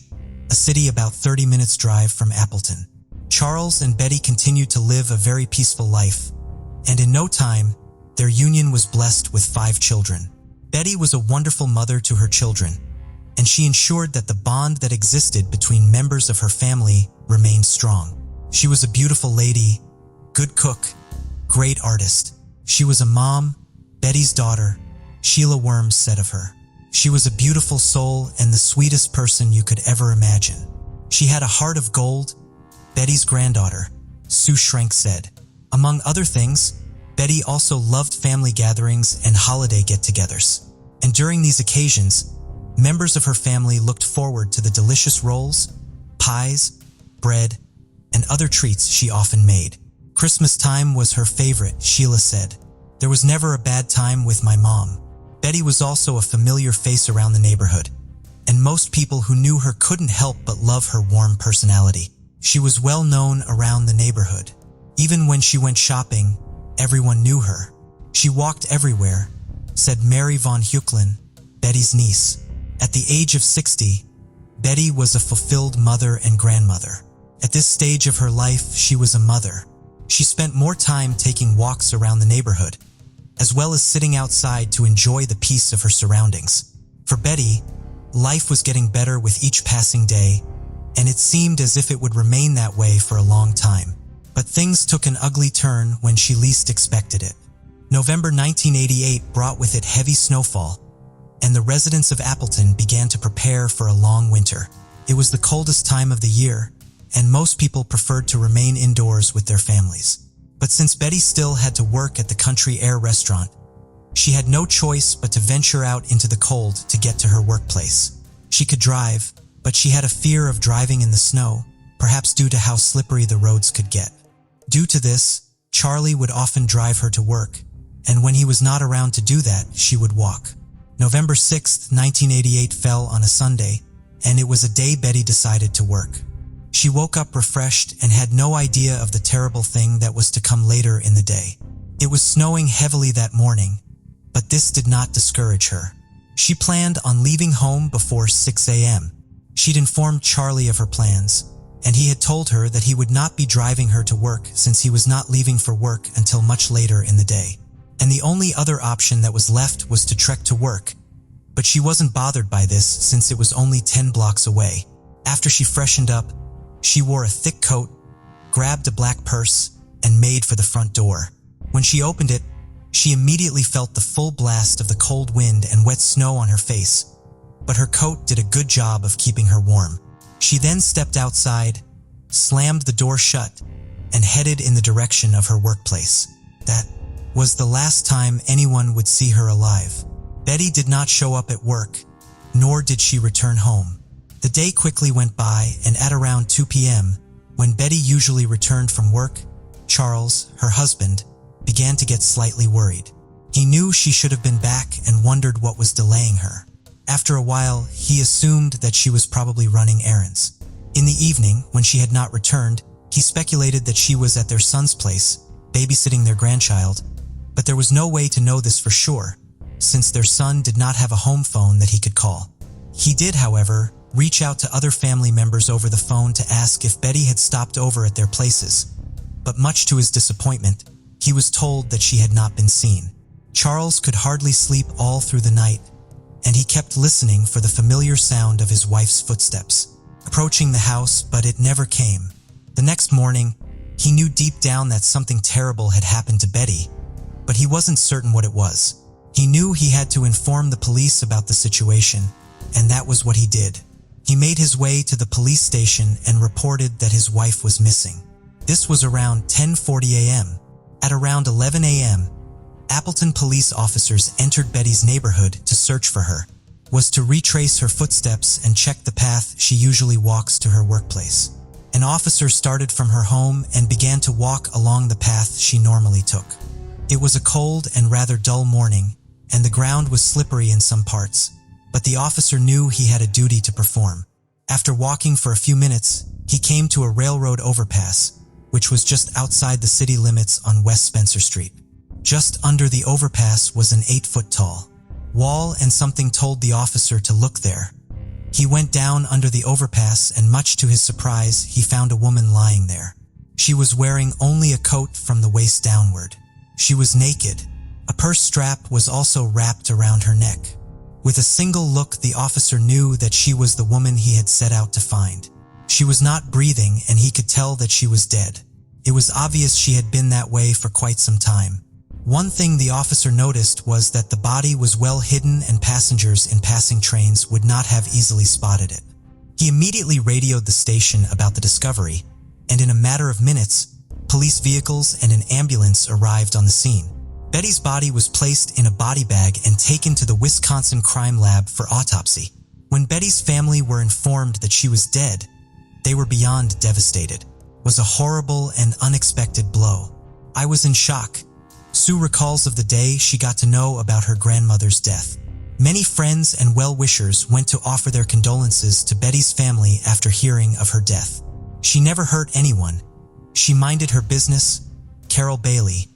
a city about 30 minutes drive from Appleton. Charles and Betty continued to live a very peaceful life, and in no time, their union was blessed with 5 children. Betty was a wonderful mother to her children, and she ensured that the bond that existed between members of her family remained strong. She was a beautiful lady, good cook, great artist. She was a mom, Betty's daughter, Sheila Worms said of her. She was a beautiful soul and the sweetest person you could ever imagine. She had a heart of gold, Betty's granddaughter, Sue Schrenk said. Among other things, Betty also loved family gatherings and holiday get-togethers. And during these occasions, members of her family looked forward to the delicious rolls, pies, bread, and other treats she often made. Christmas time was her favorite, Sheila said. There was never a bad time with my mom. Betty was also a familiar face around the neighborhood, and most people who knew her couldn't help but love her warm personality. She was well known around the neighborhood. Even when she went shopping, everyone knew her. She walked everywhere, said Mary von Heuchlin, Betty's niece. At the age of 60, Betty was a fulfilled mother and grandmother. At this stage of her life, she was a mother. She spent more time taking walks around the neighborhood, as well as sitting outside to enjoy the peace of her surroundings. For Betty, life was getting better with each passing day, and it seemed as if it would remain that way for a long time. But things took an ugly turn when she least expected it. November 1988 brought with it heavy snowfall, and the residents of Appleton began to prepare for a long winter. It was the coldest time of the year, and most people preferred to remain indoors with their families. But since Betty still had to work at the Country Air restaurant, she had no choice but to venture out into the cold to get to her workplace. She could drive, but she had a fear of driving in the snow, perhaps due to how slippery the roads could get. Due to this, Charlie would often drive her to work, and when he was not around to do that, she would walk. November 6, 1988 fell on a Sunday, and it was a day Betty decided to work. She woke up refreshed and had no idea of the terrible thing that was to come later in the day. It was snowing heavily that morning, but this did not discourage her. She planned on leaving home before 6 a.m. She'd informed Charlie of her plans, and he had told her that he would not be driving her to work since he was not leaving for work until much later in the day. And the only other option that was left was to trek to work, but she wasn't bothered by this since it was only 10 blocks away. After she freshened up, she wore a thick coat, grabbed a black purse, and made for the front door. When she opened it, she immediately felt the full blast of the cold wind and wet snow on her face, but her coat did a good job of keeping her warm. She then stepped outside, slammed the door shut, and headed in the direction of her workplace. That was the last time anyone would see her alive. Betty did not show up at work, nor did she return home. The day quickly went by, and at around 2 p.m., when Betty usually returned from work, Charles, her husband, began to get slightly worried. He knew she should have been back and wondered what was delaying her. After a while, he assumed that she was probably running errands. In the evening, when she had not returned, he speculated that she was at their son's place, babysitting their grandchild, but there was no way to know this for sure, since their son did not have a home phone that he could call. He did, however, reach out to other family members over the phone to ask if Betty had stopped over at their places, but much to his disappointment, he was told that she had not been seen. Charles could hardly sleep all through the night, and he kept listening for the familiar sound of his wife's footsteps, approaching the house, but it never came. The next morning, he knew deep down that something terrible had happened to Betty, but he wasn't certain what it was. He knew he had to inform the police about the situation, and that was what he did. He made his way to the police station and reported that his wife was missing. This was around 10:40 a.m. At around 11 a.m., Appleton police officers entered Betty's neighborhood to search for her, was to retrace her footsteps and check the path she usually walks to her workplace. An officer started from her home and began to walk along the path she normally took. It was a cold and rather dull morning, and the ground was slippery in some parts, but the officer knew he had a duty to perform. After walking for a few minutes, he came to a railroad overpass, which was just outside the city limits on West Spencer Street. Just under the overpass was an 8-foot-tall wall, and something told the officer to look there. He went down under the overpass, and much to his surprise, he found a woman lying there. She was wearing only a coat from the waist downward. She was naked. A purse strap was also wrapped around her neck. With a single look, the officer knew that she was the woman he had set out to find. She was not breathing, and he could tell that she was dead. It was obvious she had been that way for quite some time. One thing the officer noticed was that the body was well hidden, and passengers in passing trains would not have easily spotted it. He immediately radioed the station about the discovery, and in a matter of minutes, police vehicles and an ambulance arrived on the scene. Betty's body was placed in a body bag and taken to the Wisconsin Crime Lab for autopsy. When Betty's family were informed that she was dead, they were beyond devastated. It was a horrible and unexpected blow. I was in shock. Sue recalls of the day she got to know about her grandmother's death. Many friends and well-wishers went to offer their condolences to Betty's family after hearing of her death. She never hurt anyone. She minded her business, Carol Bailey,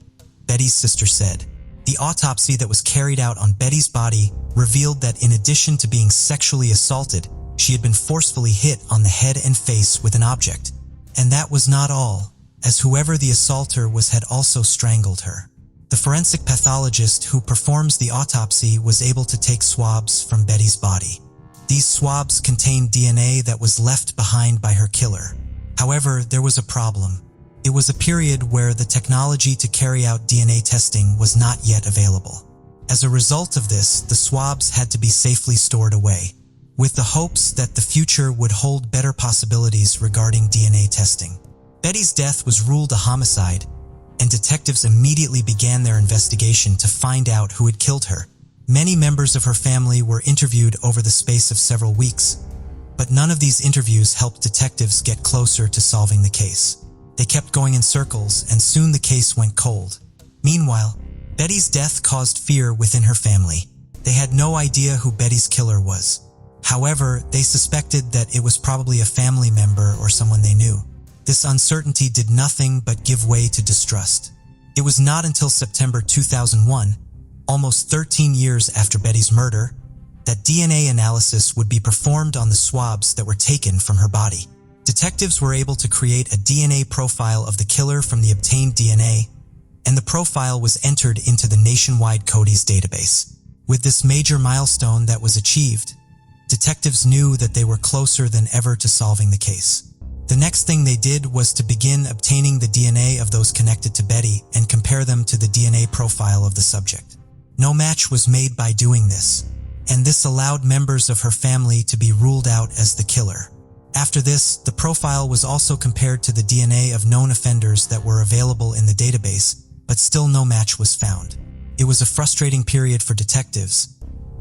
Betty's sister said. The autopsy that was carried out on Betty's body revealed that in addition to being sexually assaulted, she had been forcefully hit on the head and face with an object. And that was not all, as whoever the assaulter was had also strangled her. The forensic pathologist who performs the autopsy was able to take swabs from Betty's body. These swabs contained DNA that was left behind by her killer. However, there was a problem. It was a period where the technology to carry out DNA testing was not yet available. As a result of this, the swabs had to be safely stored away, with the hopes that the future would hold better possibilities regarding DNA testing. Betty's death was ruled a homicide, and detectives immediately began their investigation to find out who had killed her. Many members of her family were interviewed over the space of several weeks, but none of these interviews helped detectives get closer to solving the case. They kept going in circles, and soon the case went cold. Meanwhile, Betty's death caused fear within her family. They had no idea who Betty's killer was. However, they suspected that it was probably a family member or someone they knew. This uncertainty did nothing but give way to distrust. It was not until September 2001, almost 13 years after Betty's murder, that DNA analysis would be performed on the swabs that were taken from her body. Detectives were able to create a DNA profile of the killer from the obtained DNA, and the profile was entered into the nationwide CODIS database. With this major milestone that was achieved, detectives knew that they were closer than ever to solving the case. The next thing they did was to begin obtaining the DNA of those connected to Betty and compare them to the DNA profile of the subject. No match was made by doing this, and this allowed members of her family to be ruled out as the killer. After this, the profile was also compared to the DNA of known offenders that were available in the database, but still no match was found. It was a frustrating period for detectives,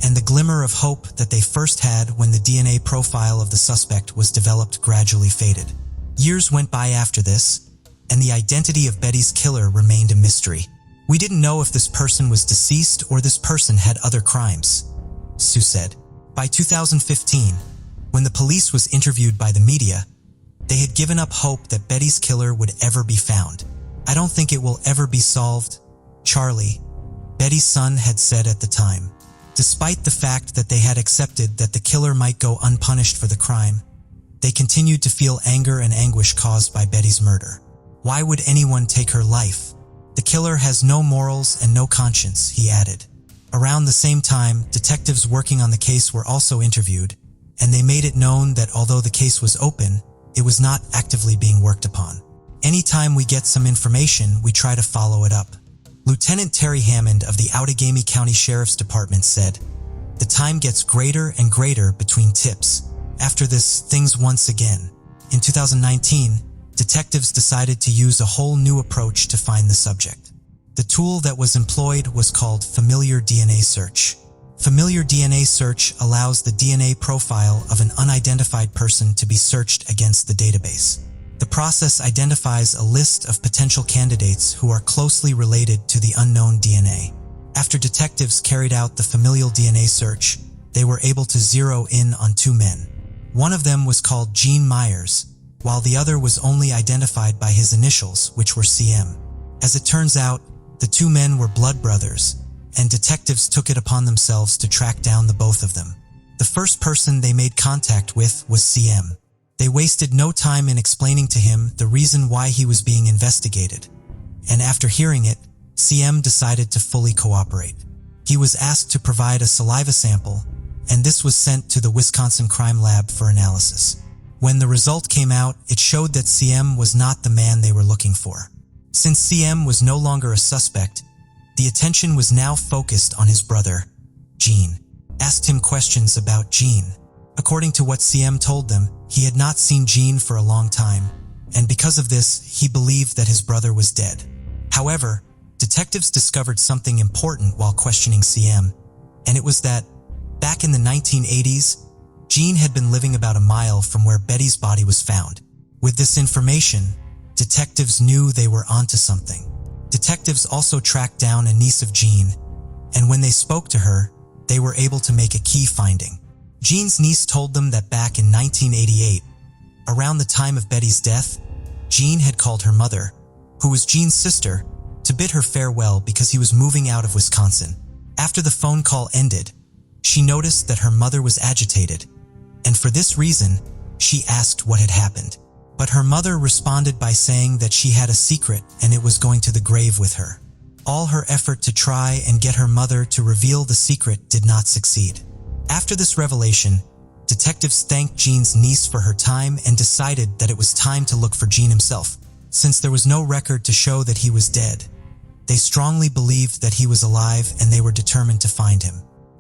and the glimmer of hope that they first had when the DNA profile of the suspect was developed gradually faded. Years went by after this, and the identity of Betty's killer remained a mystery. We didn't know if this person was deceased or this person had other crimes, Sue said. By 2015, when the police was interviewed by the media, they had given up hope that Betty's killer would ever be found. "I don't think it will ever be solved," Charlie, Betty's son, had said at the time. Despite the fact that they had accepted that the killer might go unpunished for the crime, they continued to feel anger and anguish caused by Betty's murder. Why would anyone take her life? The killer has no morals and no conscience, he added. Around the same time, detectives working on the case were also interviewed, and they made it known that although the case was open, it was not actively being worked upon. "Anytime we get some information, we try to follow it up." Lieutenant Terry Hammond of the Outagamie County Sheriff's Department said, "The time gets greater and greater between tips. After this, things once again. In 2019, detectives decided to use a whole new approach to find the subject. The tool that was employed was called familiar DNA search. Familiar DNA search allows the DNA profile of an unidentified person to be searched against the database. The process identifies a list of potential candidates who are closely related to the unknown DNA. After detectives carried out the familial DNA search, they were able to zero in on two men. One of them was called Gene Myers, while the other was only identified by his initials, which were CM. As it turns out, the two men were blood brothers, and detectives took it upon themselves to track down the both of them. The first person they made contact with was CM. They wasted no time in explaining to him the reason why he was being investigated, and after hearing it, CM decided to fully cooperate. He was asked to provide a saliva sample, and this was sent to the Wisconsin Crime Lab for analysis. When the result came out, it showed that CM was not the man they were looking for. Since CM was no longer a suspect, the attention was now focused on his brother, Gene. Asked him questions about Gene. According to what CM told them, he had not seen Gene for a long time, and because of this, he believed that his brother was dead. However, detectives discovered something important while questioning CM, and it was that, back in the 1980s, Gene had been living about a mile from where Betty's body was found. With this information, detectives knew they were onto something. Detectives also tracked down a niece of Gene, and when they spoke to her, they were able to make a key finding. Gene's niece told them that back in 1988, around the time of Betty's death, Gene had called her mother, who was Gene's sister, to bid her farewell because he was moving out of Wisconsin. After the phone call ended, she noticed that her mother was agitated, and for this reason, she asked what had happened. But her mother responded by saying that she had a secret and it was going to the grave with her. All her effort to try and get her mother to reveal the secret did not succeed. After this revelation, detectives thanked Gene's niece for her time and decided that it was time to look for Gene himself. Since there was no record to show that he was dead, they strongly believed that he was alive and they were determined to find him.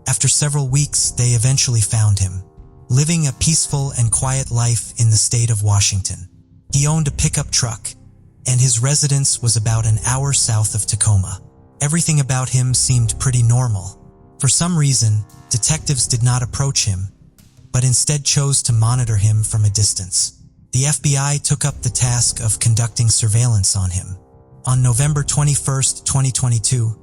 After several weeks, they eventually found him, living a peaceful and quiet life in the state of Washington. He owned a pickup truck, and his residence was about an hour south of Tacoma. Everything about him seemed pretty normal. For some reason, detectives did not approach him, but instead chose to monitor him from a distance. The FBI took up the task of conducting surveillance on him. On November 21, 2022,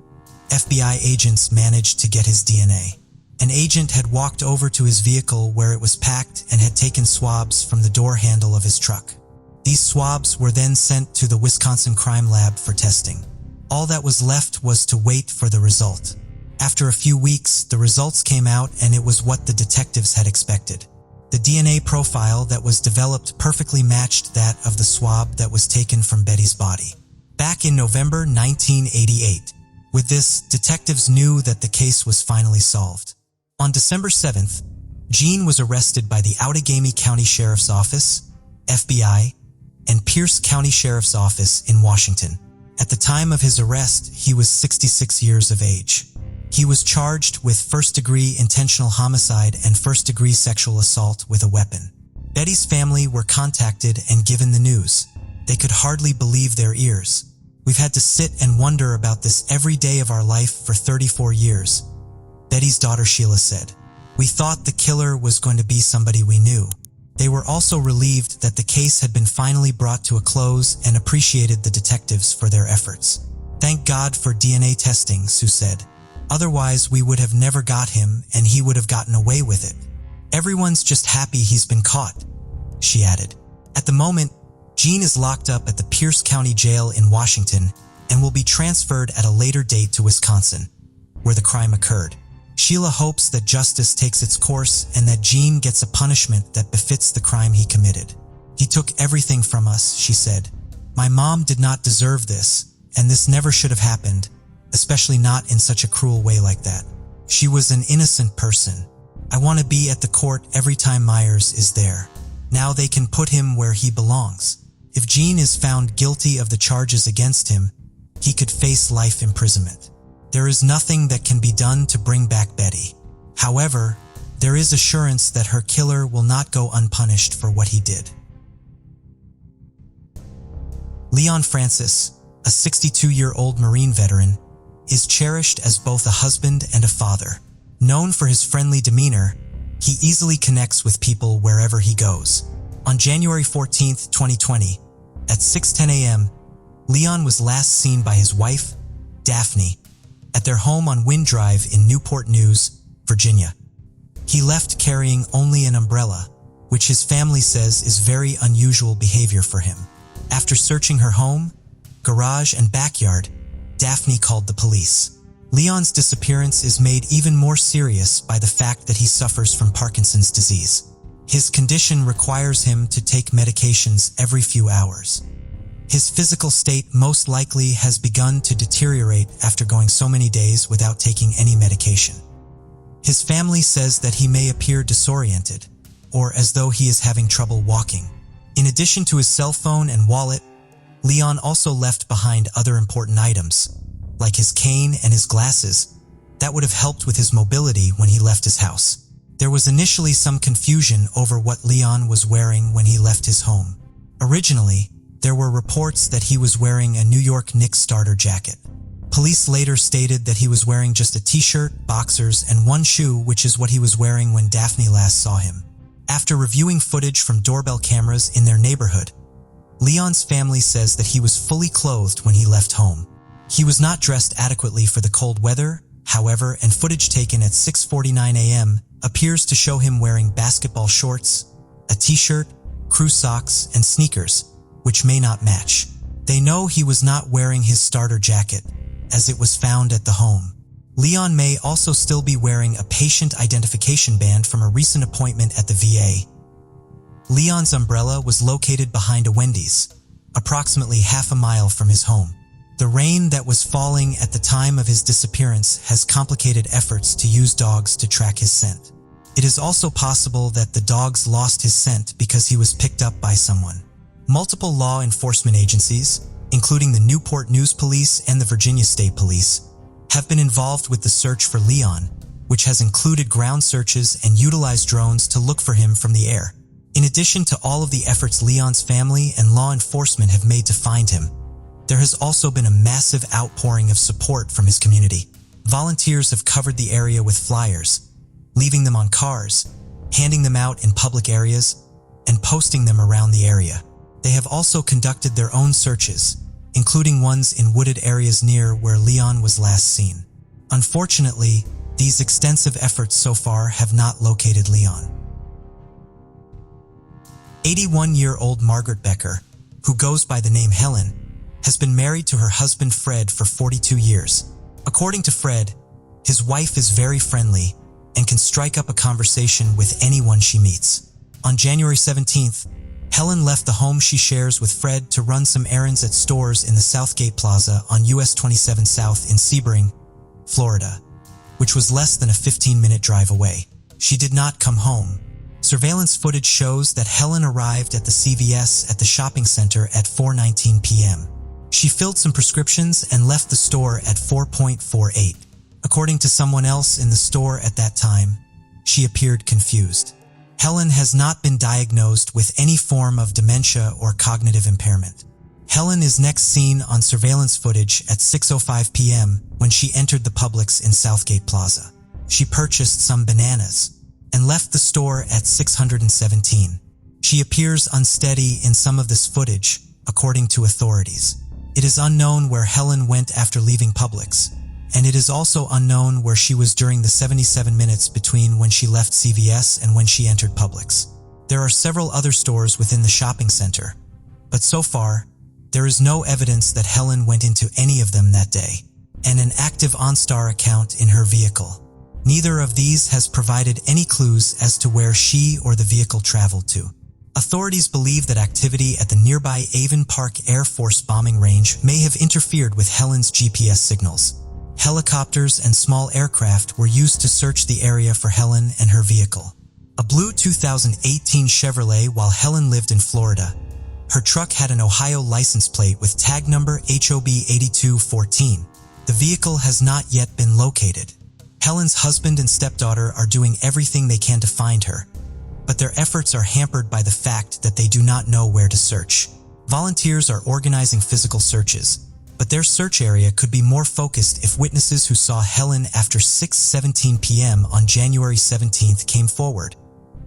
FBI agents managed to get his DNA. An agent had walked over to his vehicle where it was packed and had taken swabs from the door handle of his truck. These swabs were then sent to the Wisconsin Crime Lab for testing. All that was left was to wait for the result. After a few weeks, the results came out and it was what the detectives had expected. The DNA profile that was developed perfectly matched that of the swab that was taken from Betty's body. Back in November 1988. With this, detectives knew that the case was finally solved. On December 7th, Gene was arrested by the Outagamie County Sheriff's Office, FBI, and Pierce County Sheriff's Office in Washington. At the time of his arrest, he was 66 years of age. He was charged with first-degree intentional homicide and first-degree sexual assault with a weapon. Betty's family were contacted and given the news. They could hardly believe their ears. "We've had to sit and wonder about this every day of our life for 34 years, Betty's daughter Sheila said. "We thought the killer was going to be somebody we knew." They were also relieved that the case had been finally brought to a close and appreciated the detectives for their efforts. "Thank God for DNA testing," Sue said. "Otherwise, we would have never got him and he would have gotten away with it. Everyone's just happy he's been caught," she added. At the moment, Gene is locked up at the Pierce County Jail in Washington and will be transferred at a later date to Wisconsin, where the crime occurred. Sheila hopes that justice takes its course and that Gene gets a punishment that befits the crime he committed. "He took everything from us," she said. "My mom did not deserve this, and this never should have happened, especially not in such a cruel way like that. She was an innocent person. I want to be at the court every time Myers is there. Now they can put him where he belongs. If Gene is found guilty of the charges against him, he could face life imprisonment. There is nothing that can be done to bring back Betty. However, there is assurance that her killer will not go unpunished for what he did." Leon Francis, a 62-year-old Marine veteran, is cherished as both a husband and a father. Known for his friendly demeanor, he easily connects with people wherever he goes. On January 14, 2020, at 6:10 a.m., Leon was last seen by his wife, Daphne, at their home on Wind Drive in Newport News, Virginia. He left carrying only an umbrella, which his family says is very unusual behavior for him. After searching her home, garage, and backyard, Daphne called the police. Leon's disappearance is made even more serious by the fact that he suffers from Parkinson's disease. His condition requires him to take medications every few hours. His physical state most likely has begun to deteriorate after going so many days without taking any medication. His family says that he may appear disoriented, or as though he is having trouble walking. In addition to his cell phone and wallet, Leon also left behind other important items, like his cane and his glasses, that would have helped with his mobility when he left his house. There was initially some confusion over what Leon was wearing when he left his home. Originally, there were reports that he was wearing a New York Knicks starter jacket. Police later stated that he was wearing just a t-shirt, boxers, and one shoe, which is what he was wearing when Daphne last saw him. After reviewing footage from doorbell cameras in their neighborhood, Leon's family says that he was fully clothed when he left home. He was not dressed adequately for the cold weather, however, and footage taken at 6:49 a.m. appears to show him wearing basketball shorts, a t-shirt, crew socks, and sneakers, which may not match. They know he was not wearing his starter jacket, as it was found at the home. Leon may also still be wearing a patient identification band from a recent appointment at the VA. Leon's umbrella was located behind a Wendy's, approximately half a mile from his home. The rain that was falling at the time of his disappearance has complicated efforts to use dogs to track his scent. It is also possible that the dogs lost his scent because he was picked up by someone. Multiple law enforcement agencies, including the Newport News Police and the Virginia State Police, have been involved with the search for Leon, which has included ground searches and utilized drones to look for him from the air. In addition to all of the efforts Leon's family and law enforcement have made to find him, there has also been a massive outpouring of support from his community. Volunteers have covered the area with flyers, leaving them on cars, handing them out in public areas, and posting them around the area. They have also conducted their own searches, including ones in wooded areas near where Leon was last seen. Unfortunately, these extensive efforts so far have not located Leon. 81-year-old Margaret Becker, who goes by the name Helen, has been married to her husband Fred for 42 years. According to Fred, his wife is very friendly and can strike up a conversation with anyone she meets. On January 17th, Helen left the home she shares with Fred to run some errands at stores in the Southgate Plaza on US 27 South in Sebring, Florida, which was less than a 15-minute drive away. She did not come home. Surveillance footage shows that Helen arrived at the CVS at the shopping center at 4:19 p.m. She filled some prescriptions and left the store at 4:48. According to someone else in the store at that time, she appeared confused. Helen has not been diagnosed with any form of dementia or cognitive impairment. Helen is next seen on surveillance footage at 6:05 p.m. when she entered the Publix in Southgate Plaza. She purchased some bananas and left the store at 6:17. She appears unsteady in some of this footage, according to authorities. It is unknown where Helen went after leaving Publix, and it is also unknown where she was during the 77 minutes between when she left CVS and when she entered Publix. There are several other stores within the shopping center, but so far, there is no evidence that Helen went into any of them that day, and an active OnStar account in her vehicle. Neither of these has provided any clues as to where she or the vehicle traveled to. Authorities believe that activity at the nearby Avon Park Air Force bombing range may have interfered with Helen's GPS signals. Helicopters and small aircraft were used to search the area for Helen and her vehicle. A blue 2018 Chevrolet while Helen lived in Florida. Her truck had an Ohio license plate with tag number HOB 8214. The vehicle has not yet been located. Helen's husband and stepdaughter are doing everything they can to find her, but their efforts are hampered by the fact that they do not know where to search. Volunteers are organizing physical searches, but their search area could be more focused if witnesses who saw Helen after 6:17 p.m. on January 17th came forward,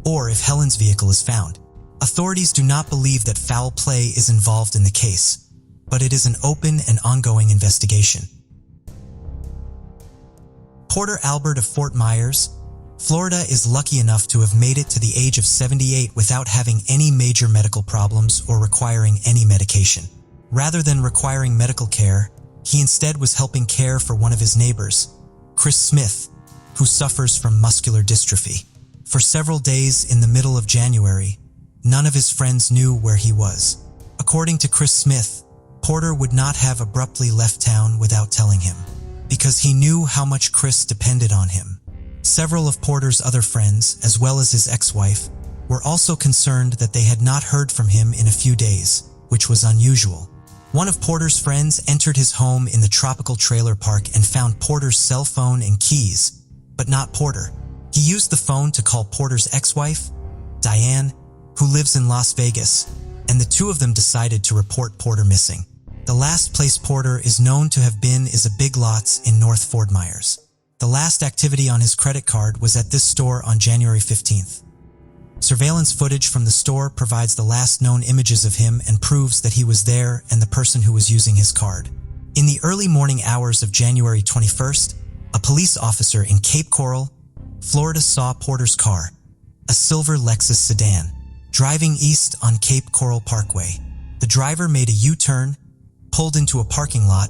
or if Helen's vehicle is found. Authorities do not believe that foul play is involved in the case, but it is an open and ongoing investigation. Porter Albert of Fort Myers, Florida is lucky enough to have made it to the age of 78 without having any major medical problems or requiring any medication. Rather than requiring medical care, he instead was helping care for one of his neighbors, Chris Smith, who suffers from muscular dystrophy. For several days in the middle of January, none of his friends knew where he was. According to Chris Smith, Porter would not have abruptly left town without telling him, because he knew how much Chris depended on him. Several of Porter's other friends, as well as his ex-wife, were also concerned that they had not heard from him in a few days, which was unusual. One of Porter's friends entered his home in the tropical trailer park and found Porter's cell phone and keys, but not Porter. He used the phone to call Porter's ex-wife, Diane, who lives in Las Vegas, and the two of them decided to report Porter missing. The last place Porter is known to have been is a Big Lots in North Fort Myers. The last activity on his credit card was at this store on January 15th. Surveillance footage from the store provides the last known images of him and proves that he was there and the person who was using his card. In the early morning hours of January 21st, a police officer in Cape Coral, Florida saw Porter's car, a silver Lexus sedan, driving east on Cape Coral Parkway. The driver made a U-turn, pulled into a parking lot,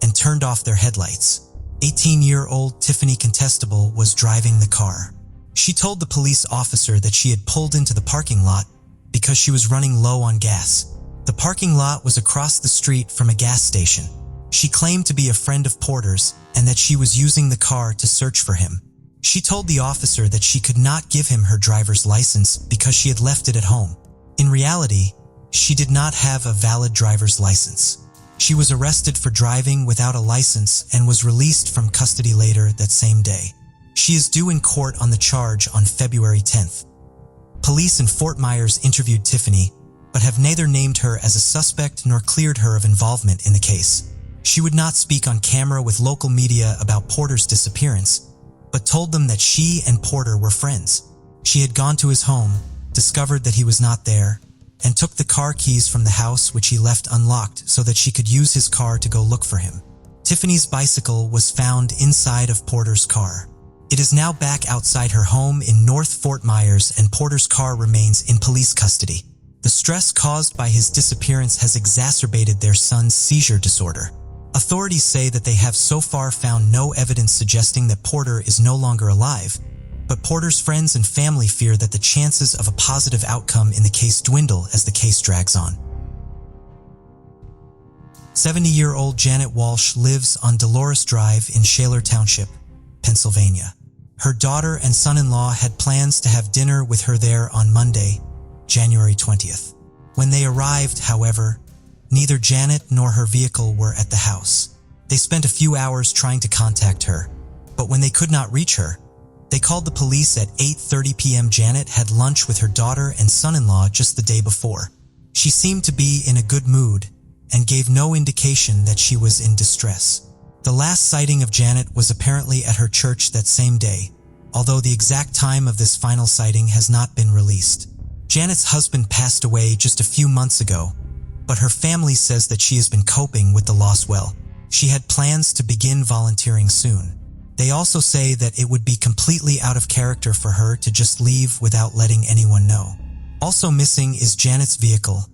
and turned off their headlights. 18-year-old Tiffany Contestable was driving the car. She told the police officer that she had pulled into the parking lot because she was running low on gas. The parking lot was across the street from a gas station. She claimed to be a friend of Porter's and that she was using the car to search for him. She told the officer that she could not give him her driver's license because she had left it at home. In reality, she did not have a valid driver's license. She was arrested for driving without a license and was released from custody later that same day. She is due in court on the charge on February 10th. Police in Fort Myers interviewed Tiffany, but have neither named her as a suspect nor cleared her of involvement in the case. She would not speak on camera with local media about Porter's disappearance, but told them that she and Porter were friends. She had gone to his home, discovered that he was not there, and took the car keys from the house which he left unlocked so that she could use his car to go look for him. Tiffany's bicycle was found inside of Porter's car. It is now back outside her home in North Fort Myers and Porter's car remains in police custody. The stress caused by his disappearance has exacerbated their son's seizure disorder. Authorities say that they have so far found no evidence suggesting that Porter is no longer alive, but Porter's friends and family fear that the chances of a positive outcome in the case dwindle as the case drags on. 70-year-old Janet Walsh lives on Dolores Drive in Shaler Township, Pennsylvania. Her daughter and son-in-law had plans to have dinner with her there on Monday, January 20th. When they arrived, however, neither Janet nor her vehicle were at the house. They spent a few hours trying to contact her, but when they could not reach her, they called the police at 8:30 p.m. Janet had lunch with her daughter and son-in-law just the day before. She seemed to be in a good mood and gave no indication that she was in distress. The last sighting of Janet was apparently at her church that same day, although the exact time of this final sighting has not been released. Janet's husband passed away just a few months ago, but her family says that she has been coping with the loss well. She had plans to begin volunteering soon. They also say that it would be completely out of character for her to just leave without letting anyone know. Also missing is Janet's vehicle,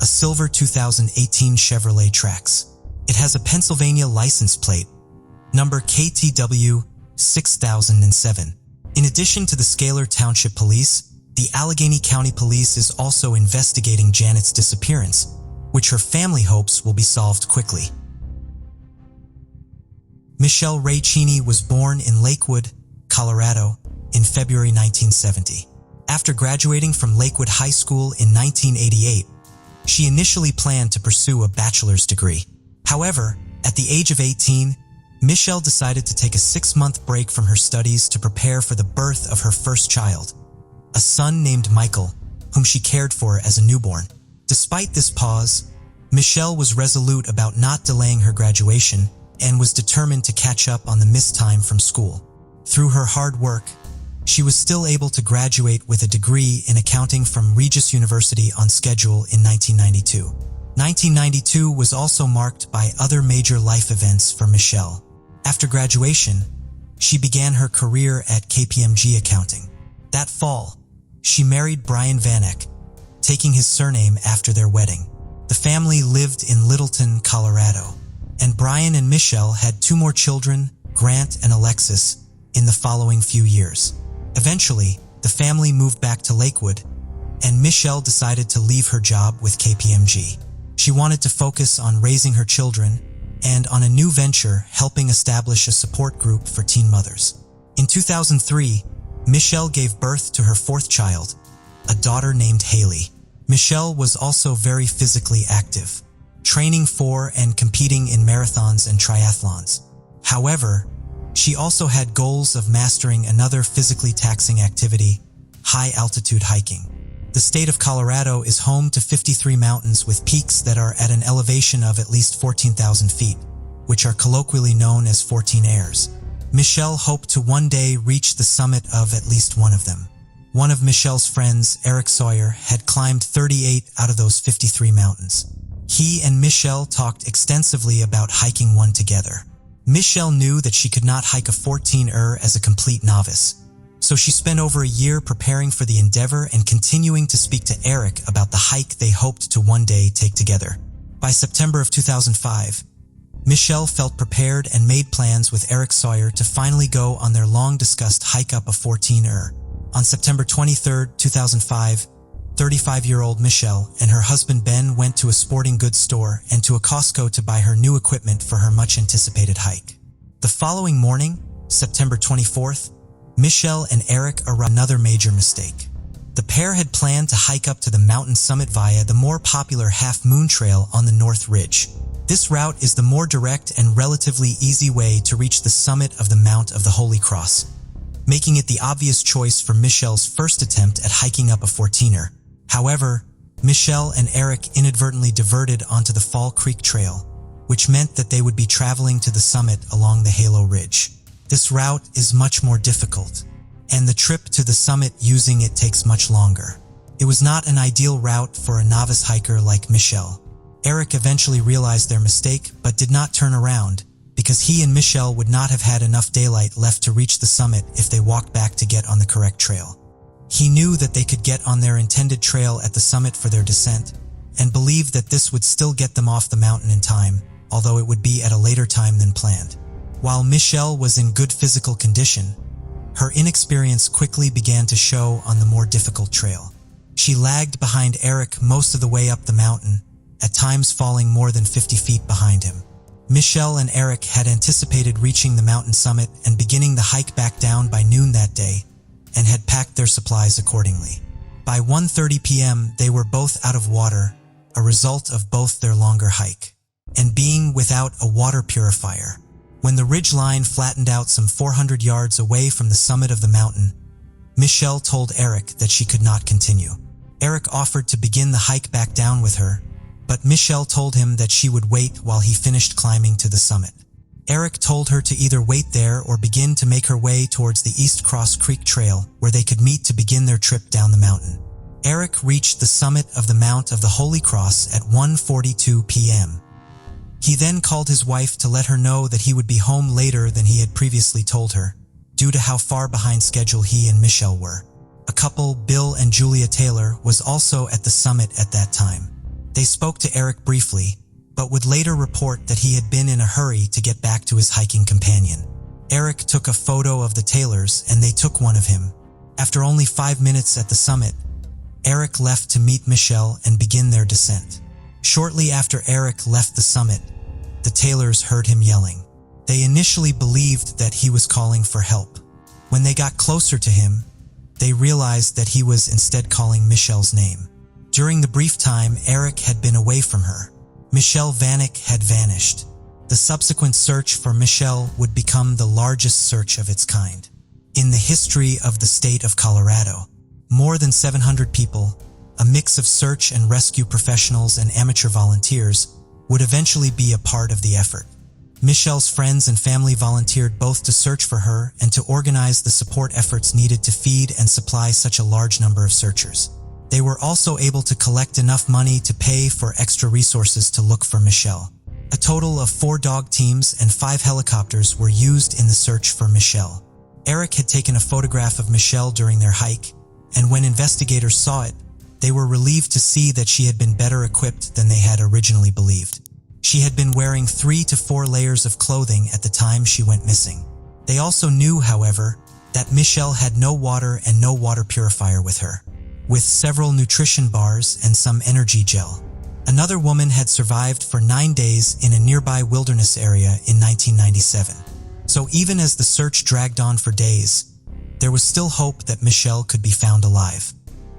a silver 2018 Chevrolet Trax. It has a Pennsylvania license plate, number KTW 6007. In addition to the Shaler Township Police, the Allegheny County Police is also investigating Janet's disappearance, which her family hopes will be solved quickly. Michelle Ray Cheney was born in Lakewood, Colorado, in February 1970. After graduating from Lakewood High School in 1988, she initially planned to pursue a bachelor's degree. However, at the age of 18, Michelle decided to take a 6-month break from her studies to prepare for the birth of her first child, a son named Michael, whom she cared for as a newborn. Despite this pause, Michelle was resolute about not delaying her graduation and was determined to catch up on the missed time from school. Through her hard work, she was still able to graduate with a degree in accounting from Regis University on schedule in 1992. 1992 was also marked by other major life events for Michelle. After graduation, she began her career at KPMG Accounting. That fall, she married Brian Vanek, taking his surname after their wedding. The family lived in Littleton, Colorado, and Brian and Michelle had 2 more children, Grant and Alexis, in the following few years. Eventually, the family moved back to Lakewood, and Michelle decided to leave her job with KPMG. She wanted to focus on raising her children and on a new venture helping establish a support group for teen mothers. In 2003, Michelle gave birth to her 4th child, a daughter named Haley. Michelle was also very physically active, training for and competing in marathons and triathlons. However, she also had goals of mastering another physically taxing activity, high-altitude hiking. The state of Colorado is home to 53 mountains with peaks that are at an elevation of at least 14,000 feet, which are colloquially known as 14 airs. Michelle hoped to one day reach the summit of at least one of them. One of Michelle's friends, Eric Sawyer, had climbed 38 out of those 53 mountains. He and Michelle talked extensively about hiking one together. Michelle knew that she could not hike a 14er as a complete novice, so she spent over a year preparing for the endeavor and continuing to speak to Eric about the hike they hoped to one day take together. By September of 2005, Michelle felt prepared and made plans with Eric Sawyer to finally go on their long-discussed hike up a 14er. On September 23, 2005, 35-year-old Michelle and her husband Ben went to a sporting goods store and to a Costco to buy her new equipment for her much-anticipated hike. The following morning, September 24th, Michelle and Eric arrived. Another major mistake. The pair had planned to hike up to the mountain summit via the more popular Half Moon Trail on the North Ridge. This route is the more direct and relatively easy way to reach the summit of the Mount of the Holy Cross, making it the obvious choice for Michelle's first attempt at hiking up a 14er. However, Michelle and Eric inadvertently diverted onto the Fall Creek Trail, which meant that they would be traveling to the summit along the Halo Ridge. This route is much more difficult, and the trip to the summit using it takes much longer. It was not an ideal route for a novice hiker like Michelle. Eric eventually realized their mistake but did not turn around because he and Michelle would not have had enough daylight left to reach the summit if they walked back to get on the correct trail. He knew that they could get on their intended trail at the summit for their descent, and believed that this would still get them off the mountain in time, although it would be at a later time than planned. While Michelle was in good physical condition, her inexperience quickly began to show on the more difficult trail. She lagged behind Eric most of the way up the mountain, at times falling more than 50 feet behind him. Michelle and Eric had anticipated reaching the mountain summit and beginning the hike back down by noon that day, and had packed their supplies accordingly. By 1:30 p.m., they were both out of water, a result of both their longer hike, and being without a water purifier. When the ridge line flattened out some 400 yards away from the summit of the mountain, Michelle told Eric that she could not continue. Eric offered to begin the hike back down with her, but Michelle told him that she would wait while he finished climbing to the summit. Eric told her to either wait there or begin to make her way towards the East Cross Creek Trail, where they could meet to begin their trip down the mountain. Eric reached the summit of the Mount of the Holy Cross at 1:42 p.m. He then called his wife to let her know that he would be home later than he had previously told her, due to how far behind schedule he and Michelle were. A couple, Bill and Julia Taylor, was also at the summit at that time. They spoke to Eric briefly, but would later report that he had been in a hurry to get back to his hiking companion. Eric took a photo of the Taylors and they took one of him. After only 5 minutes at the summit, Eric left to meet Michelle and begin their descent. Shortly after Eric left the summit, the Taylors heard him yelling. They initially believed that he was calling for help. When they got closer to him, they realized that he was instead calling Michelle's name. During the brief time Eric had been away from her, Michelle Vanek had vanished. The subsequent search for Michelle would become the largest search of its kind in the history of the state of Colorado. More than 700 people, a mix of search and rescue professionals and amateur volunteers, would eventually be a part of the effort. Michelle's friends and family volunteered both to search for her and to organize the support efforts needed to feed and supply such a large number of searchers. They were also able to collect enough money to pay for extra resources to look for Michelle. A total of 4 dog teams and 5 helicopters were used in the search for Michelle. Eric had taken a photograph of Michelle during their hike, and when investigators saw it, they were relieved to see that she had been better equipped than they had originally believed. She had been wearing 3 to 4 layers of clothing at the time she went missing. They also knew, however, that Michelle had no water and no water purifier with her, with several nutrition bars and some energy gel. Another woman had survived for 9 days in a nearby wilderness area in 1997. So even as the search dragged on for days, there was still hope that Michelle could be found alive.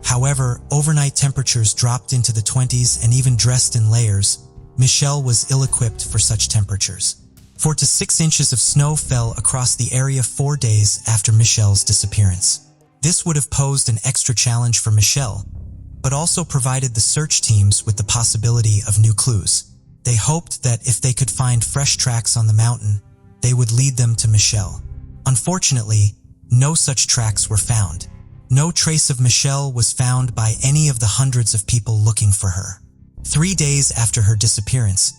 However, overnight temperatures dropped into the 20s, and even dressed in layers, Michelle was ill-equipped for such temperatures. 4 to 6 inches of snow fell across the area 4 days after Michelle's disappearance. This would have posed an extra challenge for Michelle, but also provided the search teams with the possibility of new clues. They hoped that if they could find fresh tracks on the mountain, they would lead them to Michelle. Unfortunately, no such tracks were found. No trace of Michelle was found by any of the hundreds of people looking for her. 3 days after her disappearance,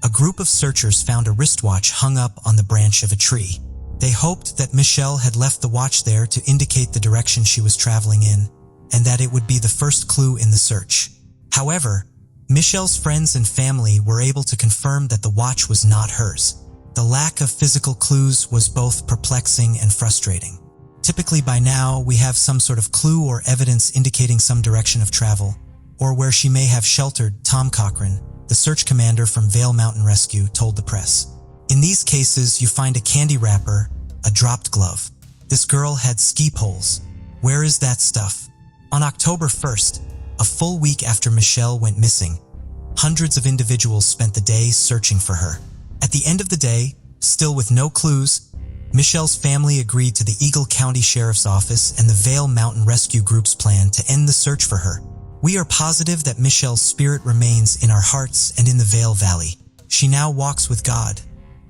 a group of searchers found a wristwatch hung up on the branch of a tree. They hoped that Michelle had left the watch there to indicate the direction she was traveling in, and that it would be the first clue in the search. However, Michelle's friends and family were able to confirm that the watch was not hers. The lack of physical clues was both perplexing and frustrating. Typically by now, we have some sort of clue or evidence indicating some direction of travel, or where she may have sheltered. Tom Cochran, the search commander from Vail Mountain Rescue, told the press. In these cases, you find a candy wrapper, a dropped glove. This girl had ski poles. Where is that stuff? On October 1st, a full week after Michelle went missing, hundreds of individuals spent the day searching for her. At the end of the day, still with no clues, Michelle's family agreed to the Eagle County Sheriff's Office and the Vail Mountain Rescue Group's plan to end the search for her. We are positive that Michelle's spirit remains in our hearts and in the Vail Valley. She now walks with God,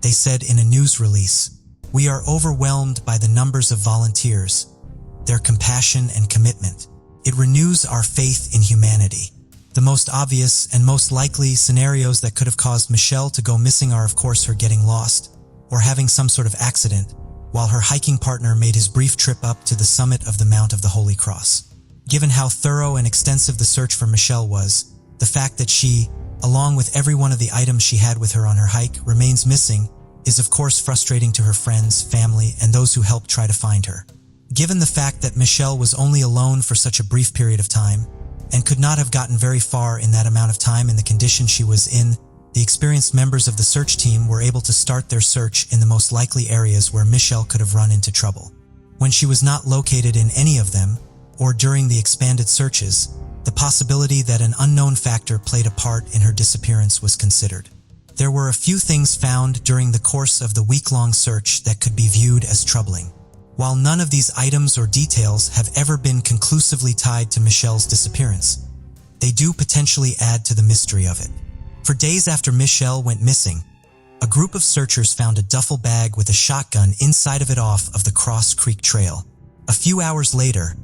they said in a news release. We are overwhelmed by the numbers of volunteers, their compassion and commitment. It renews our faith in humanity. The most obvious and most likely scenarios that could have caused Michelle to go missing are, of course, her getting lost or having some sort of accident while her hiking partner made his brief trip up to the summit of the Mount of the Holy Cross. Given how thorough and extensive the search for Michelle was, the fact that she, along with every one of the items she had with her on her hike, remains missing is of course frustrating to her friends, family, and those who helped try to find her. Given the fact that Michelle was only alone for such a brief period of time, and could not have gotten very far in that amount of time in the condition she was in, the experienced members of the search team were able to start their search in the most likely areas where Michelle could have run into trouble. When she was not located in any of them, or during the expanded searches, the possibility that an unknown factor played a part in her disappearance was considered. There were a few things found during the course of the week-long search that could be viewed as troubling. While none of these items or details have ever been conclusively tied to Michelle's disappearance, they do potentially add to the mystery of it. For days after Michelle went missing, a group of searchers found a duffel bag with a shotgun inside of it off of the Cross Creek Trail. A few hours later,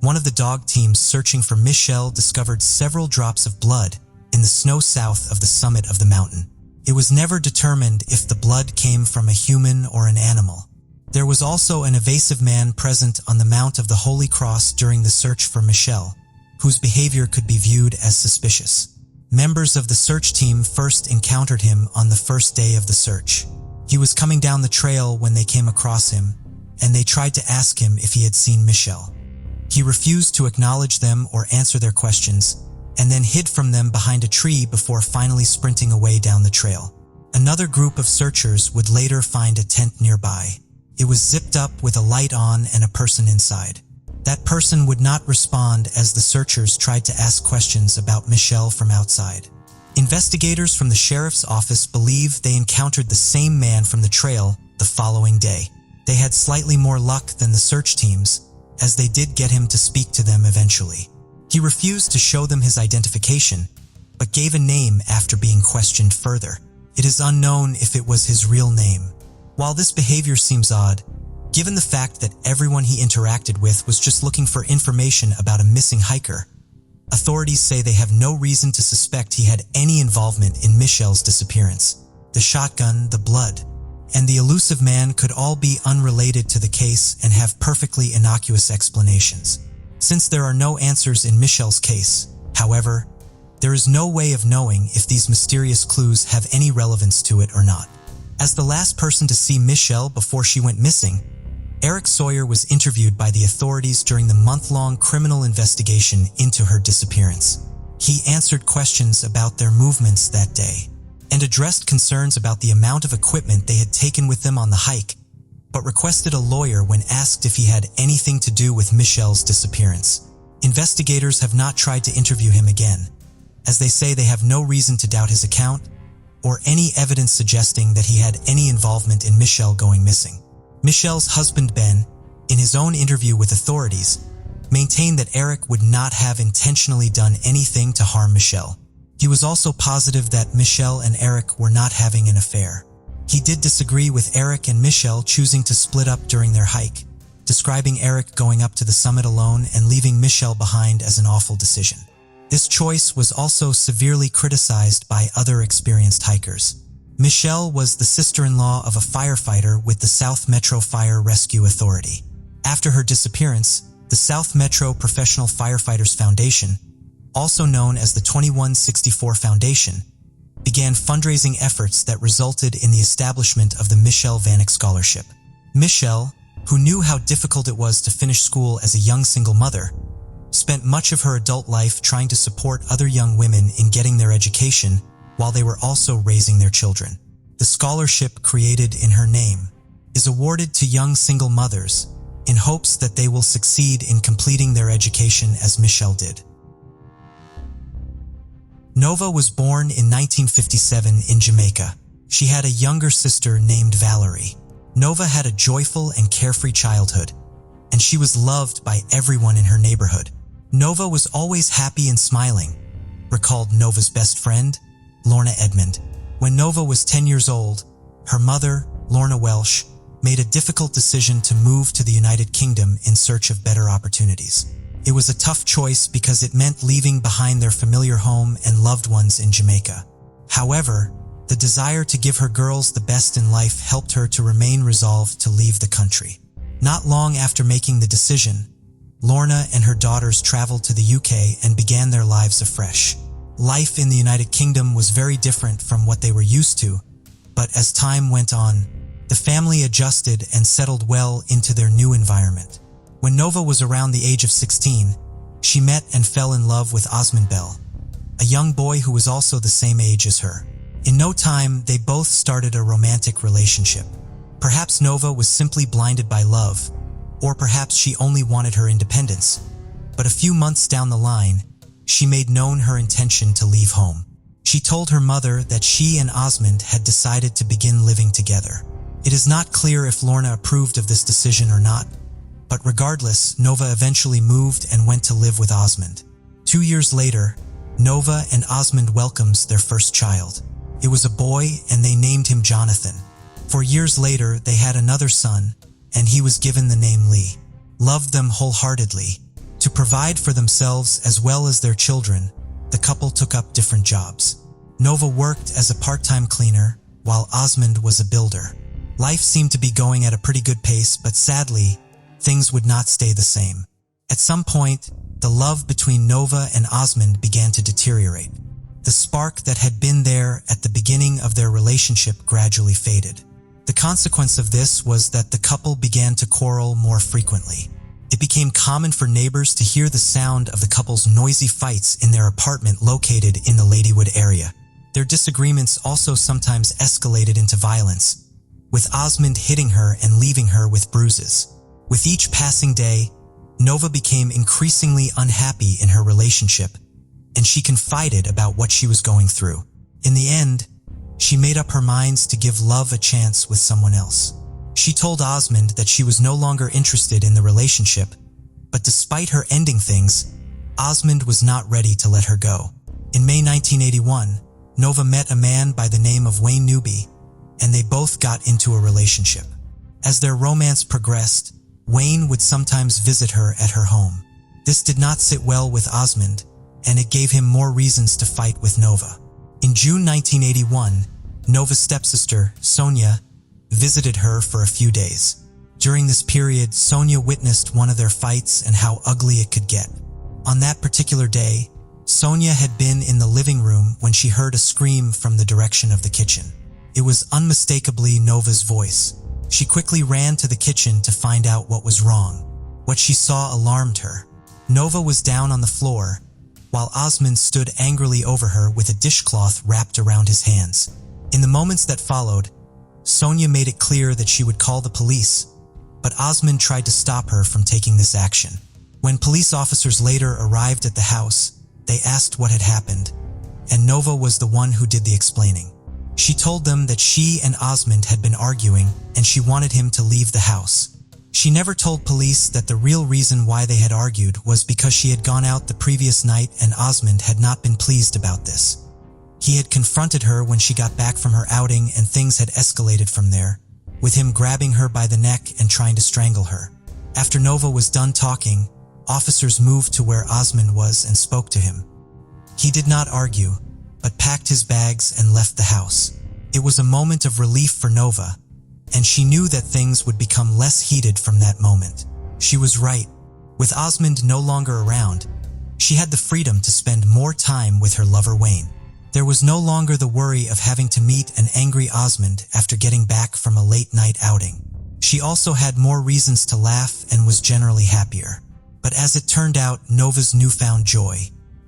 one of the dog teams searching for Michelle discovered several drops of blood in the snow south of the summit of the mountain. It was never determined if the blood came from a human or an animal. There was also an evasive man present on the Mount of the Holy Cross during the search for Michelle, whose behavior could be viewed as suspicious. Members of the search team first encountered him on the first day of the search. He was coming down the trail when they came across him, and they tried to ask him if he had seen Michelle. He refused to acknowledge them or answer their questions, and then hid from them behind a tree before finally sprinting away down the trail. Another group of searchers would later find a tent nearby. It was zipped up with a light on and a person inside. That person would not respond as the searchers tried to ask questions about Michelle from outside. Investigators from the sheriff's office believe they encountered the same man from the trail the following day. They had slightly more luck than the search teams, as they did get him to speak to them eventually. He refused to show them his identification, but gave a name after being questioned further. It is unknown if it was his real name. While this behavior seems odd, given the fact that everyone he interacted with was just looking for information about a missing hiker, authorities say they have no reason to suspect he had any involvement in Richelle's disappearance. The shotgun, the blood, and the elusive man could all be unrelated to the case and have perfectly innocuous explanations. Since there are no answers in Richelle's case, however, there is no way of knowing if these mysterious clues have any relevance to it or not. As the last person to see Richelle before she went missing, Eric Sawyer was interviewed by the authorities during the month-long criminal investigation into her disappearance. He answered questions about their movements that day and addressed concerns about the amount of equipment they had taken with them on the hike, but requested a lawyer when asked if he had anything to do with Richelle's disappearance. Investigators have not tried to interview him again, as they say they have no reason to doubt his account or any evidence suggesting that he had any involvement in Richelle going missing. Richelle's husband Ben, in his own interview with authorities, maintained that Eric would not have intentionally done anything to harm Richelle. He was also positive that Richelle and Eric were not having an affair. He did disagree with Eric and Richelle choosing to split up during their hike, describing Eric going up to the summit alone and leaving Richelle behind as an awful decision. This choice was also severely criticized by other experienced hikers. Richelle was the sister-in-law of a firefighter with the South Metro Fire Rescue Authority. After her disappearance, the South Metro Professional Firefighters Foundation, also known as the 2164 Foundation, began fundraising efforts that resulted in the establishment of the Richelle Vanek Scholarship. Richelle, who knew how difficult it was to finish school as a young single mother, spent much of her adult life trying to support other young women in getting their education while they were also raising their children. The scholarship, created in her name, is awarded to young single mothers in hopes that they will succeed in completing their education as Richelle did. Nova was born in 1957 in Jamaica. She had a younger sister named Valerie. Nova had a joyful and carefree childhood, and she was loved by everyone in her neighborhood. Nova was always happy and smiling, recalled Nova's best friend, Lorna Edmond. When Nova was 10 years old, her mother, Lorna Walsh, made a difficult decision to move to the United Kingdom in search of better opportunities. It was a tough choice because it meant leaving behind their familiar home and loved ones in Jamaica. However, the desire to give her girls the best in life helped her to remain resolved to leave the country. Not long after making the decision, Lorna and her daughters traveled to the UK and began their lives afresh. Life in the United Kingdom was very different from what they were used to, but as time went on, the family adjusted and settled well into their new environment. When Nova was around the age of 16, she met and fell in love with Osmond Bell, a young boy who was also the same age as her. In no time, they both started a romantic relationship. Perhaps Nova was simply blinded by love, or perhaps she only wanted her independence. But a few months down the line, she made known her intention to leave home. She told her mother that she and Osmond had decided to begin living together. It is not clear if Lorna approved of this decision or not, but regardless, Nova eventually moved and went to live with Osmond. 2 years later, Nova and Osmond welcomes their first child. It was a boy, and they named him Jonathan. 4 years later, they had another son, and he was given the name Lee. Loved them wholeheartedly. To provide for themselves as well as their children, the couple took up different jobs. Nova worked as a part-time cleaner, while Osmond was a builder. Life seemed to be going at a pretty good pace, but sadly, things would not stay the same. At some point, the love between Nova and Osmond began to deteriorate. The spark that had been there at the beginning of their relationship gradually faded. The consequence of this was that the couple began to quarrel more frequently. It became common for neighbors to hear the sound of the couple's noisy fights in their apartment located in the Ladywood area. Their disagreements also sometimes escalated into violence, with Osmond hitting her and leaving her with bruises. With each passing day, Nova became increasingly unhappy in her relationship, and she confided about what she was going through. In the end, she made up her mind to give love a chance with someone else. She told Osmond that she was no longer interested in the relationship, but despite her ending things, Osmond was not ready to let her go. In May 1981, Nova met a man by the name of Wayne Newby, and they both got into a relationship. As their romance progressed, Wayne would sometimes visit her at her home. This did not sit well with Osmond, and it gave him more reasons to fight with Nova. In June 1981, Nova's stepsister, Sonia, visited her for a few days. During this period, Sonia witnessed one of their fights and how ugly it could get. On that particular day, Sonia had been in the living room when she heard a scream from the direction of the kitchen. It was unmistakably Nova's voice. She quickly ran to the kitchen to find out what was wrong. What she saw alarmed her. Nova was down on the floor, while Osmond stood angrily over her with a dishcloth wrapped around his hands. In the moments that followed, Sonia made it clear that she would call the police, but Osmond tried to stop her from taking this action. When police officers later arrived at the house, they asked what had happened, and Nova was the one who did the explaining. She told them that she and Osmond had been arguing and she wanted him to leave the house. She never told police that the real reason why they had argued was because she had gone out the previous night and Osmond had not been pleased about this. He had confronted her when she got back from her outing and things had escalated from there, with him grabbing her by the neck and trying to strangle her. After Nova was done talking, officers moved to where Osmond was and spoke to him. He did not argue, but packed his bags and left the house. It was a moment of relief for Nova, and she knew that things would become less heated from that moment. She was right. With Osmond no longer around, she had the freedom to spend more time with her lover Wayne. There was no longer the worry of having to meet an angry Osmond after getting back from a late-night outing. She also had more reasons to laugh and was generally happier. But as it turned out, Nova's newfound joy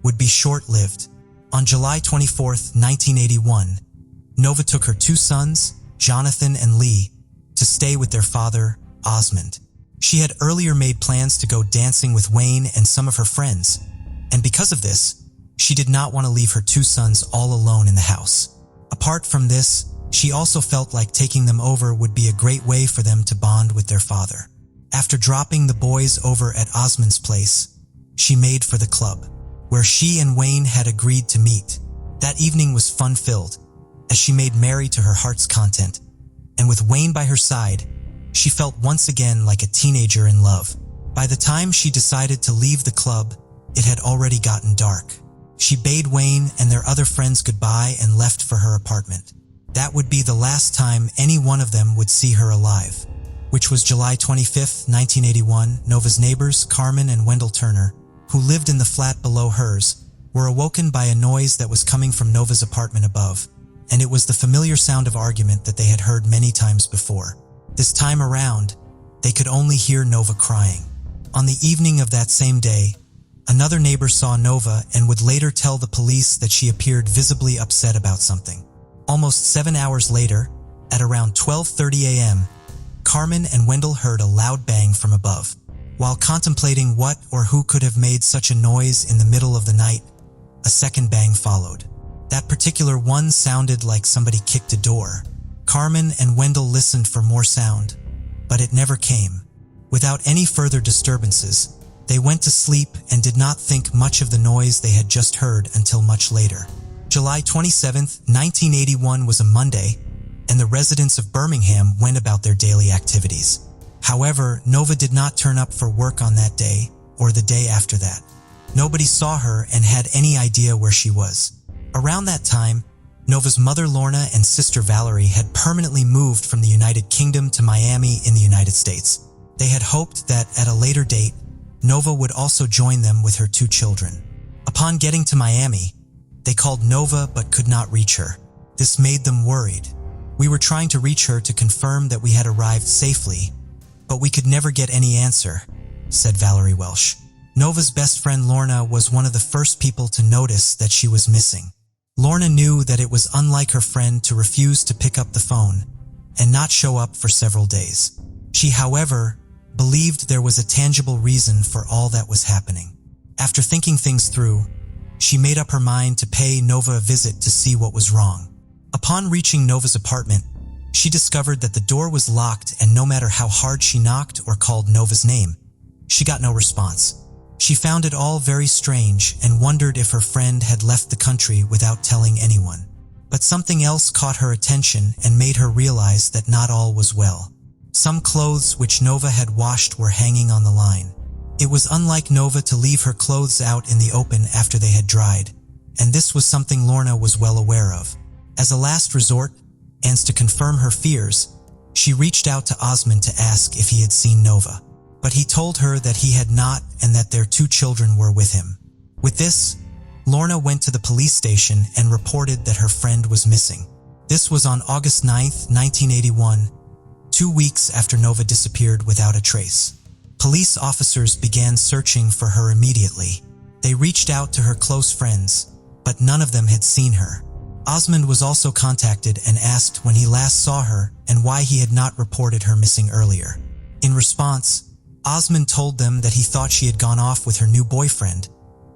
would be short-lived. On July 24, 1981, Nova took her two sons, Jonathan and Lee, to stay with their father, Osmond. She had earlier made plans to go dancing with Wayne and some of her friends, and because of this, she did not want to leave her two sons all alone in the house. Apart from this, she also felt like taking them over would be a great way for them to bond with their father. After dropping the boys over at Osmond's place, she made for the club, where she and Wayne had agreed to meet. That evening was fun-filled, as she made merry to her heart's content, and with Wayne by her side, she felt once again like a teenager in love. By the time she decided to leave the club, it had already gotten dark. She bade Wayne and their other friends goodbye and left for her apartment. That would be the last time any one of them would see her alive, which was July 25, 1981. Nova's neighbors, Carmen and Wendell Turner, who lived in the flat below hers, were awoken by a noise that was coming from Nova's apartment above, and it was the familiar sound of argument that they had heard many times before. This time around, they could only hear Nova crying. On the evening of that same day, another neighbor saw Nova and would later tell the police that she appeared visibly upset about something. Almost 7 hours later, at around 12:30 a.m., Carmen and Wendell heard a loud bang from above. While contemplating what or who could have made such a noise in the middle of the night, a second bang followed. That particular one sounded like somebody kicked a door. Carmen and Wendell listened for more sound, but it never came. Without any further disturbances, they went to sleep and did not think much of the noise they had just heard until much later. July 27, 1981 was a Monday, and the residents of Birmingham went about their daily activities. However, Nova did not turn up for work on that day or the day after that. Nobody saw her and had any idea where she was. Around that time, Nova's mother Lorna and sister Valerie had permanently moved from the United Kingdom to Miami in the United States. They had hoped that at a later date, Nova would also join them with her two children. Upon getting to Miami, they called Nova but could not reach her. This made them worried. "We were trying to reach her to confirm that we had arrived safely, but we could never get any answer," said Valerie Walsh. Nova's best friend Lorna was one of the first people to notice that she was missing. Lorna knew that it was unlike her friend to refuse to pick up the phone and not show up for several days. She, however, believed there was a tangible reason for all that was happening. After thinking things through, she made up her mind to pay Nova a visit to see what was wrong. Upon reaching Nova's apartment, she discovered that the door was locked, and no matter how hard she knocked or called Nova's name, she got no response. She found it all very strange and wondered if her friend had left the country without telling anyone. But something else caught her attention and made her realize that not all was well. Some clothes which Nova had washed were hanging on the line. It was unlike Nova to leave her clothes out in the open after they had dried, and this was something Lorna was well aware of. As a last resort, and to confirm her fears, she reached out to Osmond to ask if he had seen Nova. But he told her that he had not and that their 2 children were with him. With this, Lorna went to the police station and reported that her friend was missing. This was on August 9th, 1981, 2 weeks after Nova disappeared without a trace. Police officers began searching for her immediately. They reached out to her close friends, but none of them had seen her. Osmond was also contacted and asked when he last saw her and why he had not reported her missing earlier. In response, Osmond told them that he thought she had gone off with her new boyfriend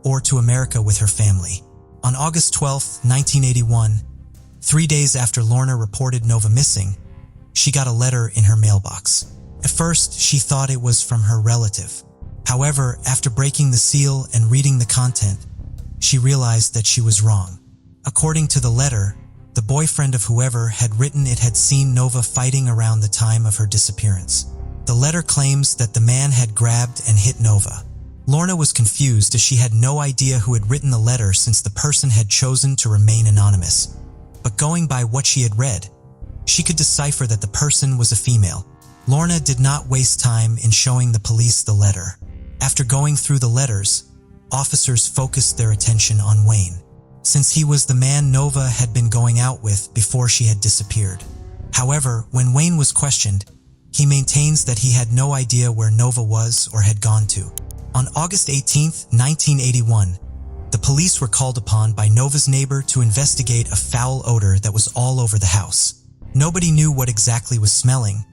or to America with her family. On August 12, 1981, 3 days after Lorna reported Nova missing, she got a letter in her mailbox. At first, she thought it was from her relative. However, after breaking the seal and reading the content, she realized that she was wrong. According to the letter, the boyfriend of whoever had written it had seen Nova fighting around the time of her disappearance. The letter claims that the man had grabbed and hit Nova. Lorna was confused as she had no idea who had written the letter since the person had chosen to remain anonymous. But going by what she had read, she could decipher that the person was a female. Lorna did not waste time in showing the police the letter. After going through the letters, officers focused their attention on Wayne, since he was the man Nova had been going out with before she had disappeared. However, when Wayne was questioned, he maintains that he had no idea where Nova was or had gone to. On August 18, 1981, the police were called upon by Nova's neighbor to investigate a foul odor that was all over the house. Nobody knew what exactly was smelling,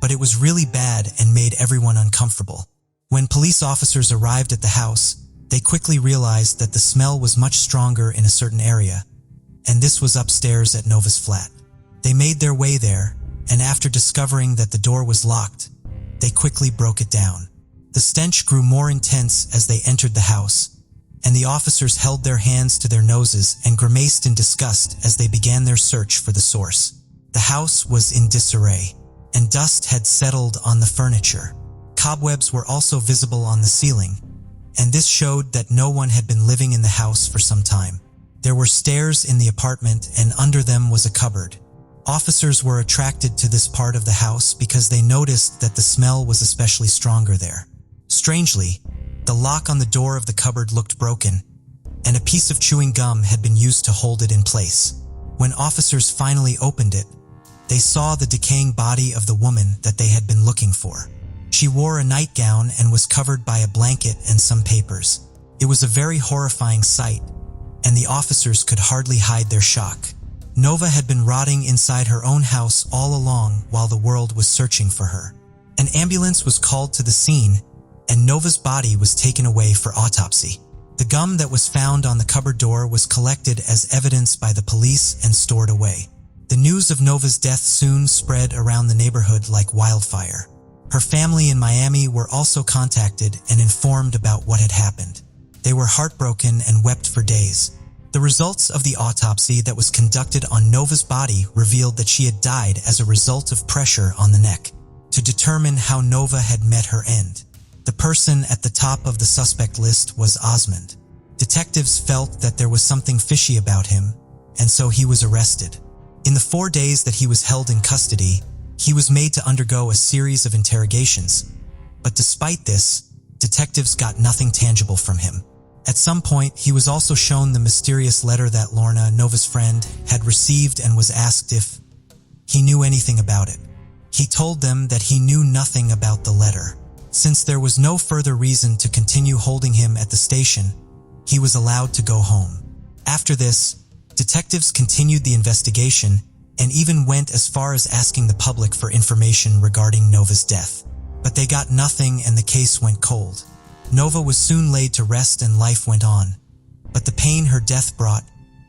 but it was really bad and made everyone uncomfortable. When police officers arrived at the house, they quickly realized that the smell was much stronger in a certain area, and this was upstairs at Nova's flat. They made their way there, and after discovering that the door was locked, they quickly broke it down. The stench grew more intense as they entered the house, and the officers held their hands to their noses and grimaced in disgust as they began their search for the source. The house was in disarray, and dust had settled on the furniture. Cobwebs were also visible on the ceiling, and this showed that no one had been living in the house for some time. There were stairs in the apartment, and under them was a cupboard. Officers were attracted to this part of the house because they noticed that the smell was especially stronger there. Strangely, the lock on the door of the cupboard looked broken, and a piece of chewing gum had been used to hold it in place. When officers finally opened it, they saw the decaying body of the woman that they had been looking for. She wore a nightgown and was covered by a blanket and some papers. It was a very horrifying sight, and the officers could hardly hide their shock. Nova had been rotting inside her own house all along while the world was searching for her. An ambulance was called to the scene, and Nova's body was taken away for autopsy. The gum that was found on the cupboard door was collected as evidence by the police and stored away. The news of Nova's death soon spread around the neighborhood like wildfire. Her family in Miami were also contacted and informed about what had happened. They were heartbroken and wept for days. The results of the autopsy that was conducted on Nova's body revealed that she had died as a result of pressure on the neck. To determine how Nova had met her end, the person at the top of the suspect list was Osmond. Detectives felt that there was something fishy about him, and so he was arrested. In the 4 days that he was held in custody, he was made to undergo a series of interrogations, but despite this, detectives got nothing tangible from him. At some point, he was also shown the mysterious letter that Lorna, Nova's friend, had received and was asked if he knew anything about it. He told them that he knew nothing about the letter. Since there was no further reason to continue holding him at the station, he was allowed to go home. After this, detectives continued the investigation and even went as far as asking the public for information regarding Nova's death. But they got nothing and the case went cold. Nova was soon laid to rest and life went on. But the pain her death brought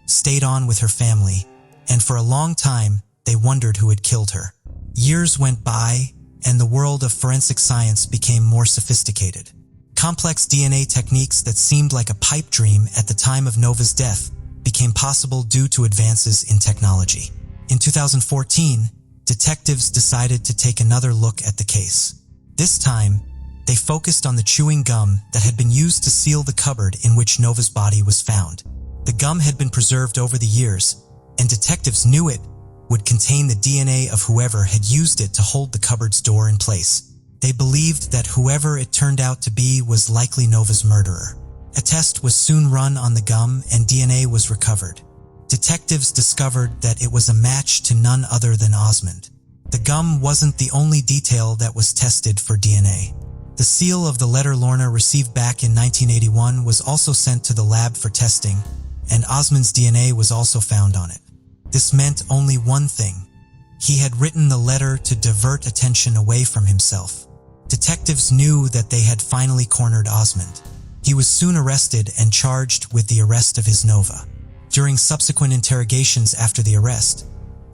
stayed on with her family, and for a long time, they wondered who had killed her. Years went by, and the world of forensic science became more sophisticated. Complex DNA techniques that seemed like a pipe dream at the time of Nova's death became possible due to advances in technology. In 2014, detectives decided to take another look at the case. This time, they focused on the chewing gum that had been used to seal the cupboard in which Nova's body was found. The gum had been preserved over the years, and detectives knew it would contain the DNA of whoever had used it to hold the cupboard's door in place. They believed that whoever it turned out to be was likely Nova's murderer. A test was soon run on the gum and DNA was recovered. Detectives discovered that it was a match to none other than Osmond. The gum wasn't the only detail that was tested for DNA. The seal of the letter Lorna received back in 1981 was also sent to the lab for testing, and Osmond's DNA was also found on it. This meant only one thing. He had written the letter to divert attention away from himself. Detectives knew that they had finally cornered Osmond. He was soon arrested and charged with the arrest of his Nova. During subsequent interrogations after the arrest,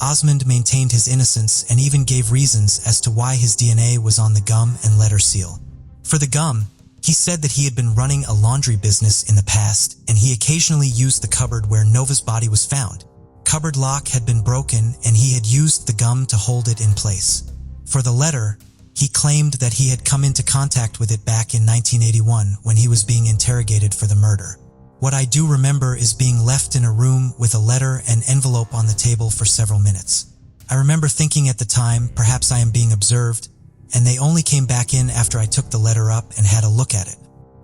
Osmond maintained his innocence and even gave reasons as to why his DNA was on the gum and letter seal. For the gum, he said that he had been running a laundry business in the past and he occasionally used the cupboard where Nova's body was found. Cupboard lock had been broken and he had used the gum to hold it in place. For the letter, he claimed that he had come into contact with it back in 1981 when he was being interrogated for the murder. What I do remember is being left in a room with a letter and envelope on the table for several minutes. I remember thinking at the time, perhaps I am being observed, and they only came back in after I took the letter up and had a look at it.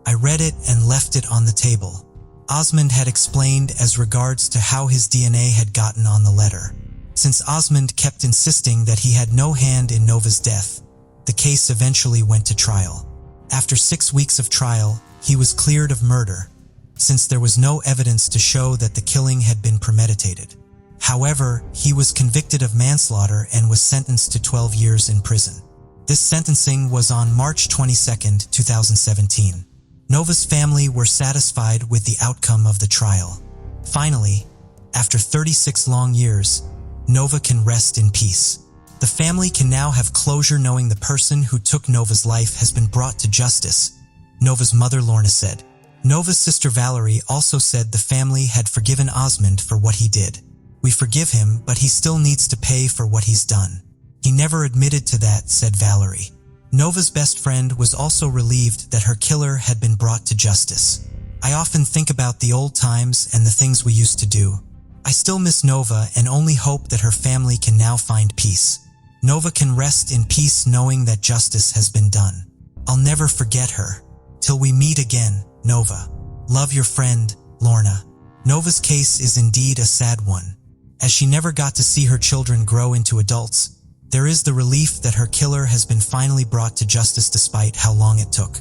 I read it and left it on the table. Osmond had explained as regards to how his DNA had gotten on the letter. Since Osmond kept insisting that he had no hand in Nova's death, the case eventually went to trial. After 6 weeks of trial, he was cleared of murder, since there was no evidence to show that the killing had been premeditated. However, he was convicted of manslaughter and was sentenced to 12 years in prison. This sentencing was on March 22, 2017. Nova's family were satisfied with the outcome of the trial. Finally, after 36 long years, Nova can rest in peace. The family can now have closure knowing the person who took Nova's life has been brought to justice, Nova's mother Lorna said. Nova's sister Valerie also said the family had forgiven Osmond for what he did. We forgive him, but he still needs to pay for what he's done. He never admitted to that, said Valerie. Nova's best friend was also relieved that her killer had been brought to justice. I often think about the old times and the things we used to do. I still miss Nova and only hope that her family can now find peace. Nova can rest in peace knowing that justice has been done. I'll never forget her. Till we meet again, Nova. Love your friend, Lorna. Nova's case is indeed a sad one. As she never got to see her children grow into adults, there is the relief that her killer has been finally brought to justice despite how long it took.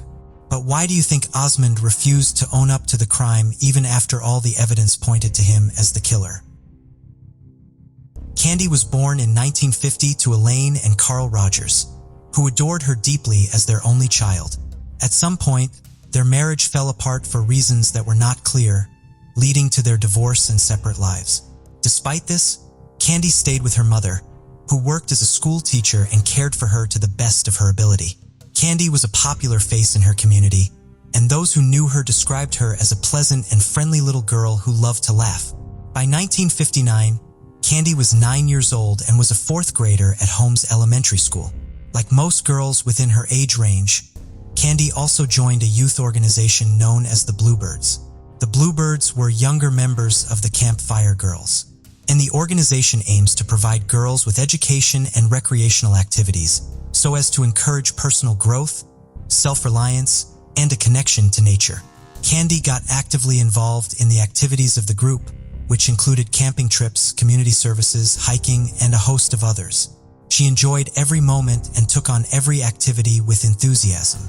But why do you think Osmond refused to own up to the crime even after all the evidence pointed to him as the killer? Candy was born in 1950 to Elaine and Carl Rogers, who adored her deeply as their only child. At some point, their marriage fell apart for reasons that were not clear, leading to their divorce and separate lives. Despite this, Candy stayed with her mother, who worked as a school teacher and cared for her to the best of her ability. Candy was a popular face in her community, and those who knew her described her as a pleasant and friendly little girl who loved to laugh. By 1959, Candy was 9 years old and was a fourth grader at Holmes Elementary School. Like most girls within her age range, Candy also joined a youth organization known as the Bluebirds. The Bluebirds were younger members of the Campfire Girls, and the organization aims to provide girls with education and recreational activities so as to encourage personal growth, self-reliance, and a connection to nature. Candy got actively involved in the activities of the group, which included camping trips, community services, hiking, and a host of others. She enjoyed every moment and took on every activity with enthusiasm,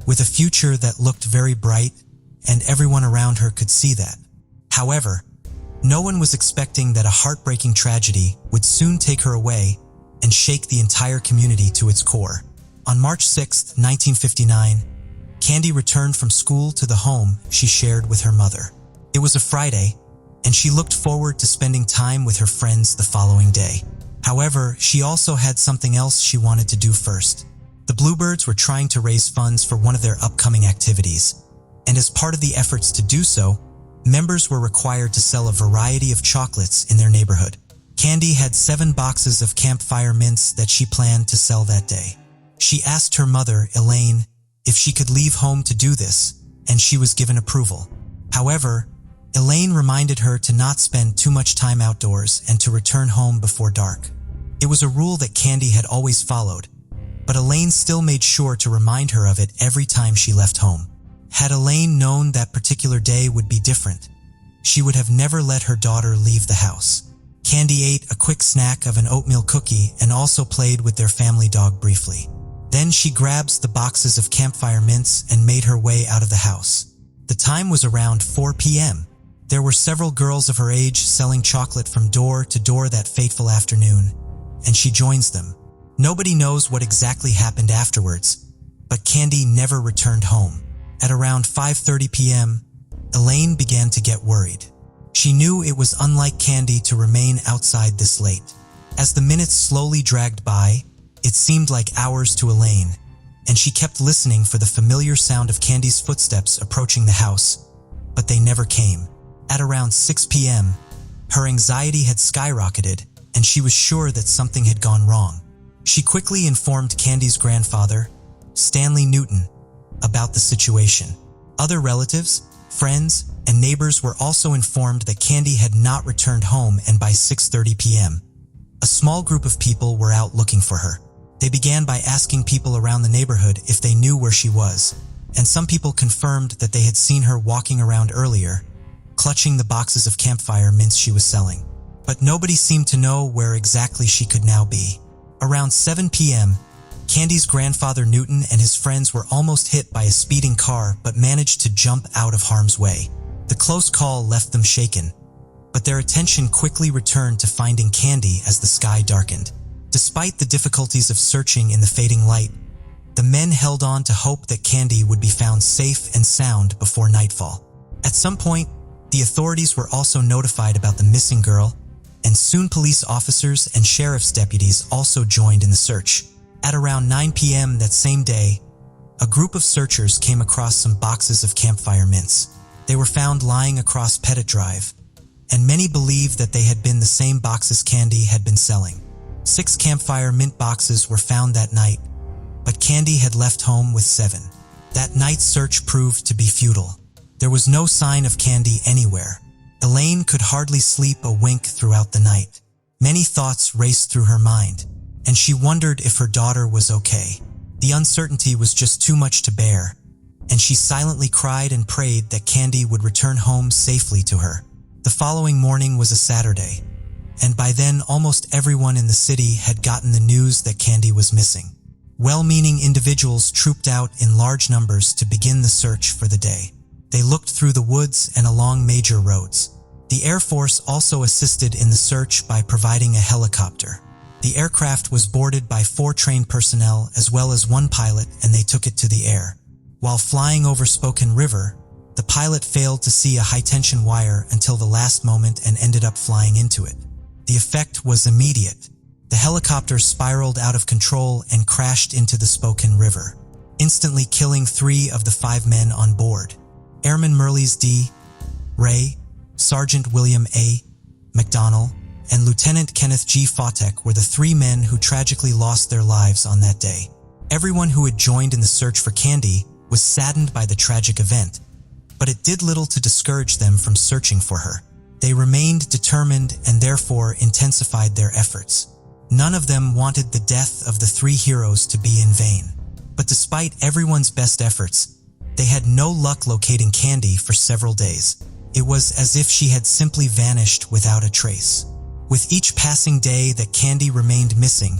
with a future that looked very bright, and everyone around her could see that. However, no one was expecting that a heartbreaking tragedy would soon take her away and shake the entire community to its core. On March 6, 1959, Candy returned from school to the home she shared with her mother. It was a Friday, and she looked forward to spending time with her friends the following day. However, she also had something else she wanted to do first. The Bluebirds were trying to raise funds for one of their upcoming activities, and as part of the efforts to do so, members were required to sell a variety of chocolates in their neighborhood. Candy had 7 boxes of campfire mints that she planned to sell that day. She asked her mother, Elaine, if she could leave home to do this, and she was given approval. However, Elaine reminded her to not spend too much time outdoors and to return home before dark. It was a rule that Candy had always followed, but Elaine still made sure to remind her of it every time she left home. Had Elaine known that particular day would be different, she would have never let her daughter leave the house. Candy ate a quick snack of an oatmeal cookie and also played with their family dog briefly. Then she grabs the boxes of campfire mints and made her way out of the house. The time was around 4 p.m. There were several girls of her age selling chocolate from door to door that fateful afternoon, and she joins them. Nobody knows what exactly happened afterwards, but Candy never returned home. At around 5:30 p.m., Elaine began to get worried. She knew it was unlike Candy to remain outside this late. As the minutes slowly dragged by, it seemed like hours to Elaine, and she kept listening for the familiar sound of Candy's footsteps approaching the house, but they never came. At around 6 p.m., her anxiety had skyrocketed, and she was sure that something had gone wrong. She quickly informed Candy's grandfather, Stanley Newton, about the situation. Other relatives, friends, and neighbors were also informed that Candy had not returned home, and by 6:30 p.m., a small group of people were out looking for her. They began by asking people around the neighborhood if they knew where she was, and some people confirmed that they had seen her walking around earlier, clutching the boxes of campfire mints she was selling. But nobody seemed to know where exactly she could now be. Around 7 p.m., Candy's grandfather Newton and his friends were almost hit by a speeding car but managed to jump out of harm's way. The close call left them shaken, but their attention quickly returned to finding Candy as the sky darkened. Despite the difficulties of searching in the fading light, the men held on to hope that Candy would be found safe and sound before nightfall. At some point, the authorities were also notified about the missing girl, and soon police officers and sheriff's deputies also joined in the search. At around 9 p.m. that same day, a group of searchers came across some boxes of campfire mints. They were found lying across Pettit Drive, and many believed that they had been the same boxes Candy had been selling. 6 campfire mint boxes were found that night, but Candy had left home with 7. That night's search proved to be futile. There was no sign of Candy anywhere. Elaine could hardly sleep a wink throughout the night. Many thoughts raced through her mind, and she wondered if her daughter was okay. The uncertainty was just too much to bear, and she silently cried and prayed that Candy would return home safely to her. The following morning was a Saturday, and by then almost everyone in the city had gotten the news that Candy was missing. Well-meaning individuals trooped out in large numbers to begin the search for the day. They looked through the woods and along major roads. The Air Force also assisted in the search by providing a helicopter. The aircraft was boarded by 4 trained personnel as well as 1 pilot, and they took it to the air. While flying over Spoken River, the pilot failed to see a high-tension wire until the last moment and ended up flying into it. The effect was immediate. The helicopter spiraled out of control and crashed into the Spoken River, instantly killing 3 of the 5 men on board. Airman Merles D. Ray, Sergeant William A. McDonnell, and Lieutenant Kenneth G. Fotek were the 3 men who tragically lost their lives on that day. Everyone who had joined in the search for Candy was saddened by the tragic event, but it did little to discourage them from searching for her. They remained determined and therefore intensified their efforts. None of them wanted the death of the 3 heroes to be in vain. But despite everyone's best efforts, they had no luck locating Candy for several days. It was as if she had simply vanished without a trace. With each passing day that Candy remained missing,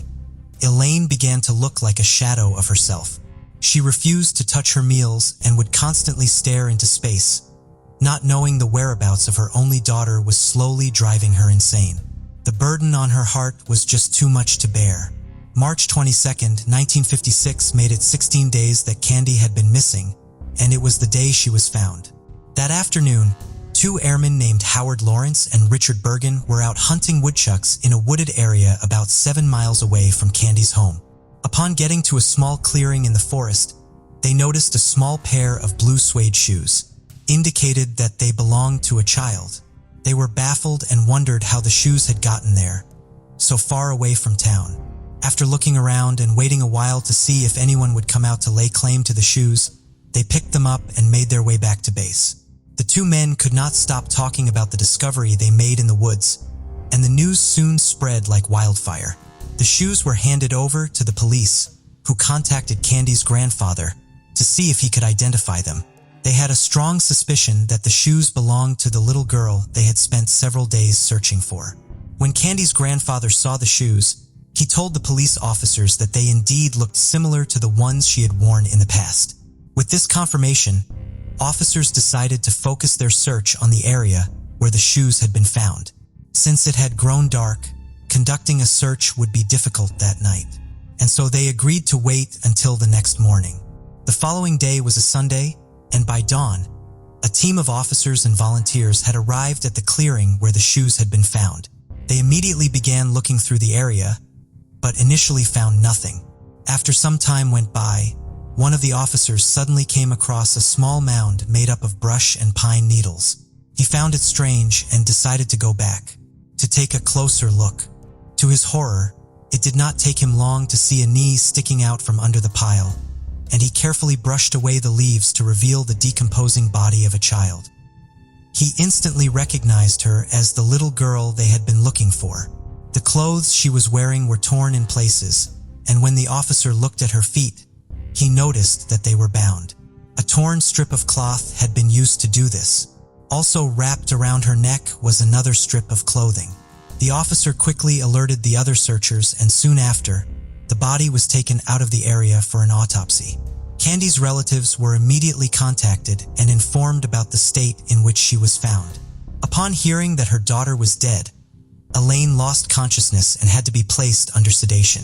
Elaine began to look like a shadow of herself. She refused to touch her meals and would constantly stare into space. Not knowing the whereabouts of her only daughter was slowly driving her insane. The burden on her heart was just too much to bear. March 22, 1956 made it 16 days that Candy had been missing, and it was the day she was found. That afternoon, 2 airmen named Howard Lawrence and Richard Bergen were out hunting woodchucks in a wooded area about 7 miles away from Candy's home. Upon getting to a small clearing in the forest, they noticed a small pair of blue suede shoes, indicated that they belonged to a child. They were baffled and wondered how the shoes had gotten there, so far away from town. After looking around and waiting a while to see if anyone would come out to lay claim to the shoes, they picked them up and made their way back to base. The two men could not stop talking about the discovery they made in the woods, and the news soon spread like wildfire. The shoes were handed over to the police, who contacted Candy's grandfather to see if he could identify them. They had a strong suspicion that the shoes belonged to the little girl they had spent several days searching for. When Candy's grandfather saw the shoes, he told the police officers that they indeed looked similar to the ones she had worn in the past. With this confirmation, officers decided to focus their search on the area where the shoes had been found. Since it had grown dark, conducting a search would be difficult that night, and so they agreed to wait until the next morning. The following day was a Sunday, and by dawn, a team of officers and volunteers had arrived at the clearing where the shoes had been found. They immediately began looking through the area, but initially found nothing. After some time went by, one of the officers suddenly came across a small mound made up of brush and pine needles. He found it strange and decided to go back to take a closer look. To his horror, it did not take him long to see a knee sticking out from under the pile, and he carefully brushed away the leaves to reveal the decomposing body of a child. He instantly recognized her as the little girl they had been looking for. The clothes she was wearing were torn in places, and when the officer looked at her feet, he noticed that they were bound. A torn strip of cloth had been used to do this. Also wrapped around her neck was another strip of clothing. The officer quickly alerted the other searchers, and soon after, the body was taken out of the area for an autopsy. Candy's relatives were immediately contacted and informed about the state in which she was found. Upon hearing that her daughter was dead, Elaine lost consciousness and had to be placed under sedation.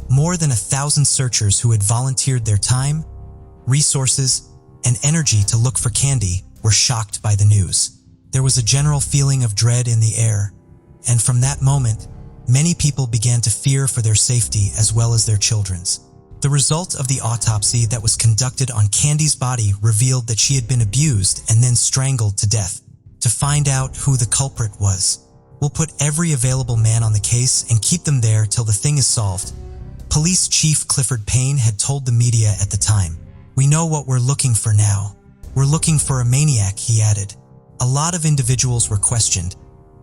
More than 1,000 searchers who had volunteered their time, resources, and energy to look for Candy were shocked by the news. There was a general feeling of dread in the air, and from that moment, many people began to fear for their safety as well as their children's. The result of the autopsy that was conducted on Candy's body revealed that she had been abused and then strangled to death. To find out who the culprit was, we'll put every available man on the case and keep them there till the thing is solved. Police Chief Clifford Payne had told the media at the time. "We know what we're looking for now. We're looking for a maniac," he added. A lot of individuals were questioned,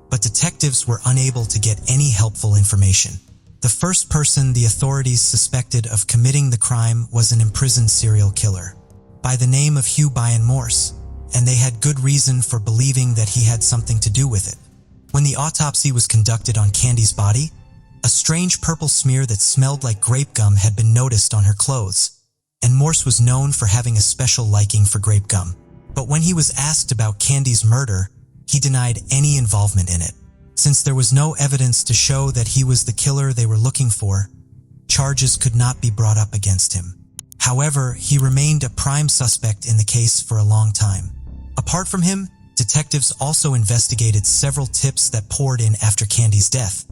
but detectives were unable to get any helpful information. The first person the authorities suspected of committing the crime was an imprisoned serial killer by the name of Hugh Byron Morse, and they had good reason for believing that he had something to do with it. When the autopsy was conducted on Candy's body, a strange purple smear that smelled like grape gum had been noticed on her clothes, and Morse was known for having a special liking for grape gum. But when he was asked about Candy's murder, he denied any involvement in it. Since there was no evidence to show that he was the killer they were looking for, charges could not be brought up against him. However, he remained a prime suspect in the case for a long time. Apart from him, detectives also investigated several tips that poured in after Candy's death,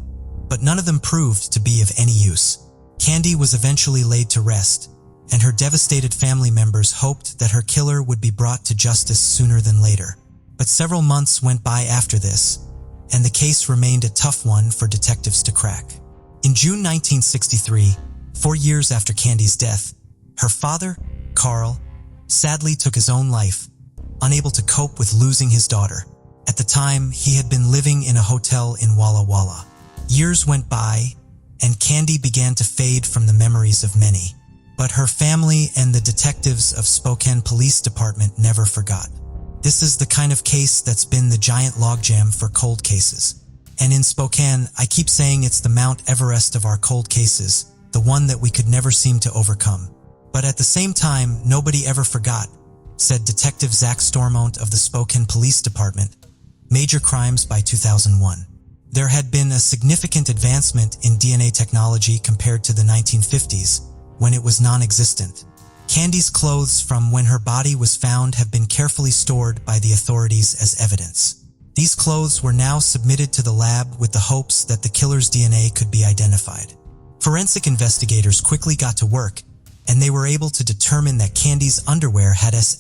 but none of them proved to be of any use. Candy was eventually laid to rest, and her devastated family members hoped that her killer would be brought to justice sooner than later. But several months went by after this, and the case remained a tough one for detectives to crack. In June 1963, 4 years after Candy's death, her father, Carl, sadly took his own life, unable to cope with losing his daughter. At the time, he had been living in a hotel in Walla Walla. Years went by, and Candy began to fade from the memories of many. But her family and the detectives of Spokane Police Department never forgot. This is the kind of case that's been the giant logjam for cold cases. And in Spokane, I keep saying it's the Mount Everest of our cold cases, the one that we could never seem to overcome. But at the same time, nobody ever forgot, said Detective Zach Stormont of the Spokane Police Department. Major crimes by 2001. There had been a significant advancement in DNA technology compared to the 1950s, when it was non-existent. Candy's clothes from when her body was found have been carefully stored by the authorities as evidence. These clothes were now submitted to the lab with the hopes that the killer's DNA could be identified. Forensic investigators quickly got to work, and they were able to determine that Candy's underwear had S*****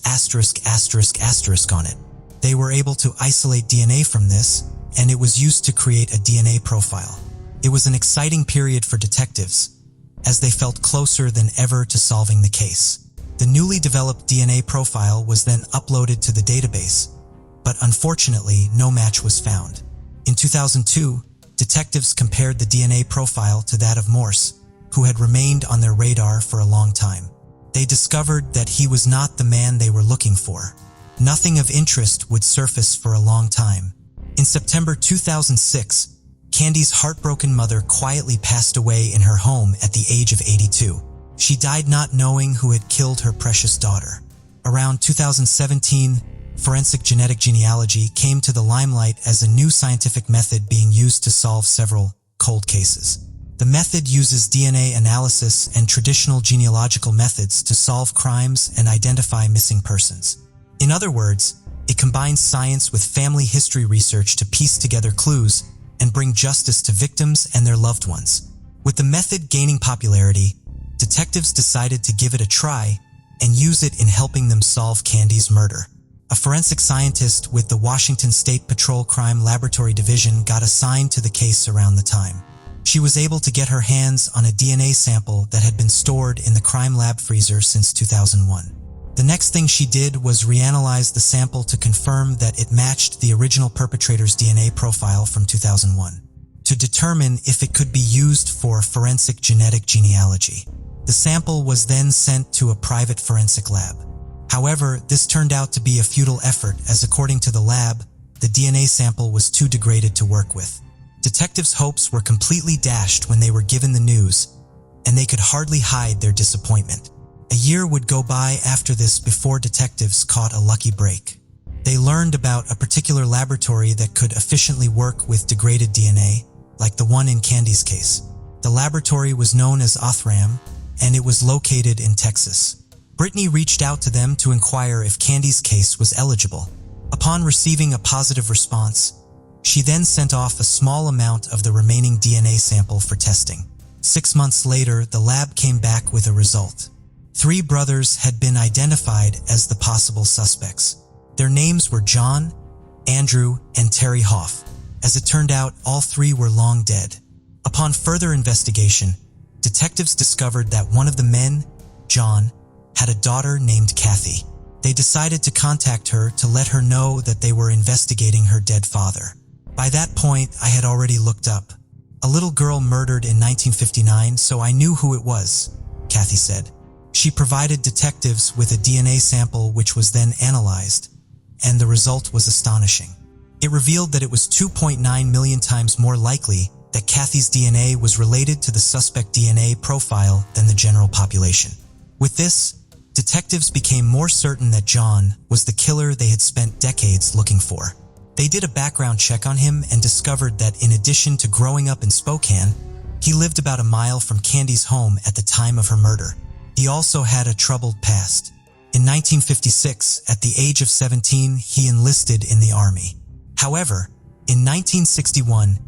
on it. They were able to isolate DNA from this, and it was used to create a DNA profile. It was an exciting period for detectives, as they felt closer than ever to solving the case. The newly developed DNA profile was then uploaded to the database, but unfortunately, no match was found. In 2002, detectives compared the DNA profile to that of Morse, who had remained on their radar for a long time. They discovered that he was not the man they were looking for. Nothing of interest would surface for a long time. In September 2006, Candy's heartbroken mother quietly passed away in her home at the age of 82. She died not knowing who had killed her precious daughter. Around 2017, forensic genetic genealogy came to the limelight as a new scientific method being used to solve several cold cases. The method uses DNA analysis and traditional genealogical methods to solve crimes and identify missing persons. In other words, it combines science with family history research to piece together clues and bring justice to victims and their loved ones. With the method gaining popularity, detectives decided to give it a try and use it in helping them solve Candy's murder. A forensic scientist with the Washington State Patrol Crime Laboratory Division got assigned to the case around the time. She was able to get her hands on a DNA sample that had been stored in the crime lab freezer since 2001. The next thing she did was reanalyze the sample to confirm that it matched the original perpetrator's DNA profile from 2001, to determine if it could be used for forensic genetic genealogy. The sample was then sent to a private forensic lab. However, this turned out to be a futile effort, as according to the lab, the DNA sample was too degraded to work with. Detectives' hopes were completely dashed when they were given the news, and they could hardly hide their disappointment. A year would go by after this before detectives caught a lucky break. They learned about a particular laboratory that could efficiently work with degraded DNA, like the one in Candy's case. The laboratory was known as Othram, and it was located in Texas. Brittany reached out to them to inquire if Candy's case was eligible. Upon receiving a positive response, she then sent off a small amount of the remaining DNA sample for testing. 6 months later, the lab came back with a result. 3 brothers had been identified as the possible suspects. Their names were John, Andrew, and Terry Hoff. As it turned out, all 3 were long dead. Upon further investigation, detectives discovered that one of the men, John, had a daughter named Kathy. They decided to contact her to let her know that they were investigating her dead father. By that point, I had already looked up. A little girl murdered in 1959, so I knew who it was, Kathy said. She provided detectives with a DNA sample which was then analyzed, and the result was astonishing. It revealed that it was 2.9 million times more likely that Kathy's DNA was related to the suspect DNA profile than the general population. With this, detectives became more certain that John was the killer they had spent decades looking for. They did a background check on him and discovered that in addition to growing up in Spokane, he lived about a mile from Candy's home at the time of her murder. He also had a troubled past. In 1956, at the age of 17, he enlisted in the Army. However, in 1961,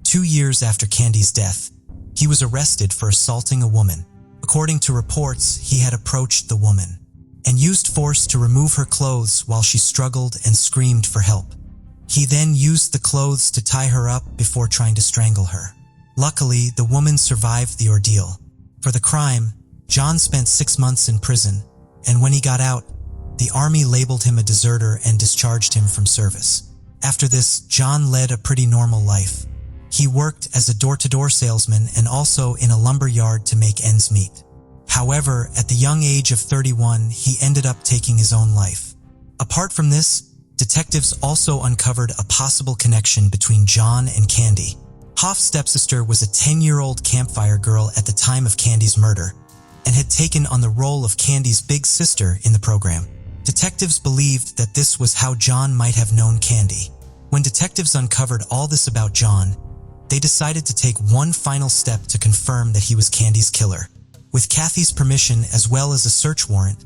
2 years after Candy's death, he was arrested for assaulting a woman. According to reports, he had approached the woman and used force to remove her clothes while she struggled and screamed for help. He then used the clothes to tie her up before trying to strangle her. Luckily, the woman survived the ordeal. For the crime, John spent 6 months in prison, and when he got out, the Army labeled him a deserter and discharged him from service. After this, John led a pretty normal life. He worked as a door-to-door salesman and also in a lumber yard to make ends meet. However, at the young age of 31, he ended up taking his own life. Apart from this, detectives also uncovered a possible connection between John and Candy. Hoff's stepsister was a 10-year-old campfire girl at the time of Candy's murder and had taken on the role of Candy's big sister in the program. Detectives believed that this was how John might have known Candy. When detectives uncovered all this about John, they decided to take one final step to confirm that he was Candy's killer. With Kathy's permission as well as a search warrant,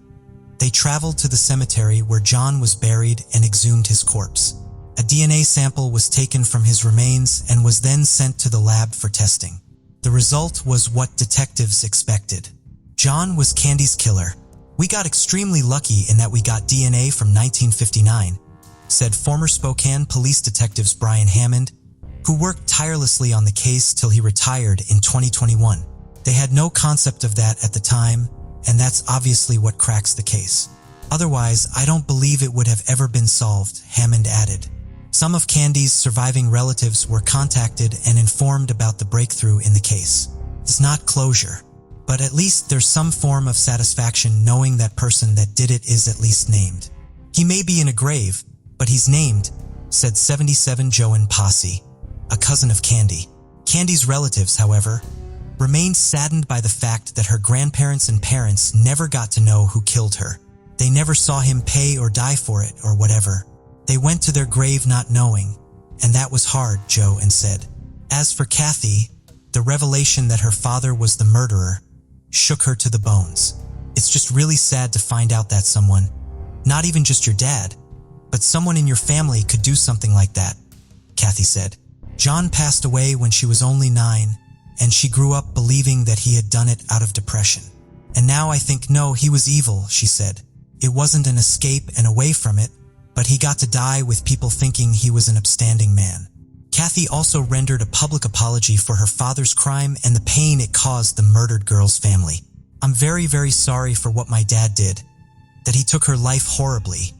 they traveled to the cemetery where John was buried and exhumed his corpse. A DNA sample was taken from his remains and was then sent to the lab for testing. The result was what detectives expected. John was Candy's killer. "We got extremely lucky in that we got DNA from 1959, said former Spokane police detectives Brian Hammond, who worked tirelessly on the case till he retired in 2021. They had no concept of that at the time, and that's obviously what cracks the case. Otherwise, I don't believe it would have ever been solved," Hammond added. Some of Candy's surviving relatives were contacted and informed about the breakthrough in the case. It's not closure, but at least there's some form of satisfaction knowing that person that did it is at least named. "He may be in a grave, but he's named," said 77 Joan Posse, a cousin of Candy. Candy's relatives, however, remained saddened by the fact that her grandparents and parents never got to know who killed her. They never saw him pay or die for it or whatever. They went to their grave not knowing, and that was hard, Joan said. As for Kathy, the revelation that her father was the murderer shook her to the bones. "It's just really sad to find out that someone, not even just your dad, but someone in your family could do something like that," Kathy said. "John passed away when she was only 9, and she grew up believing that he had done it out of depression. And now I think, no, he was evil," she said. "It wasn't an escape and away from it, but he got to die with people thinking he was an upstanding man." Kathy also rendered a public apology for her father's crime and the pain it caused the murdered girl's family. "I'm very, very sorry for what my dad did, that he took her life horribly,"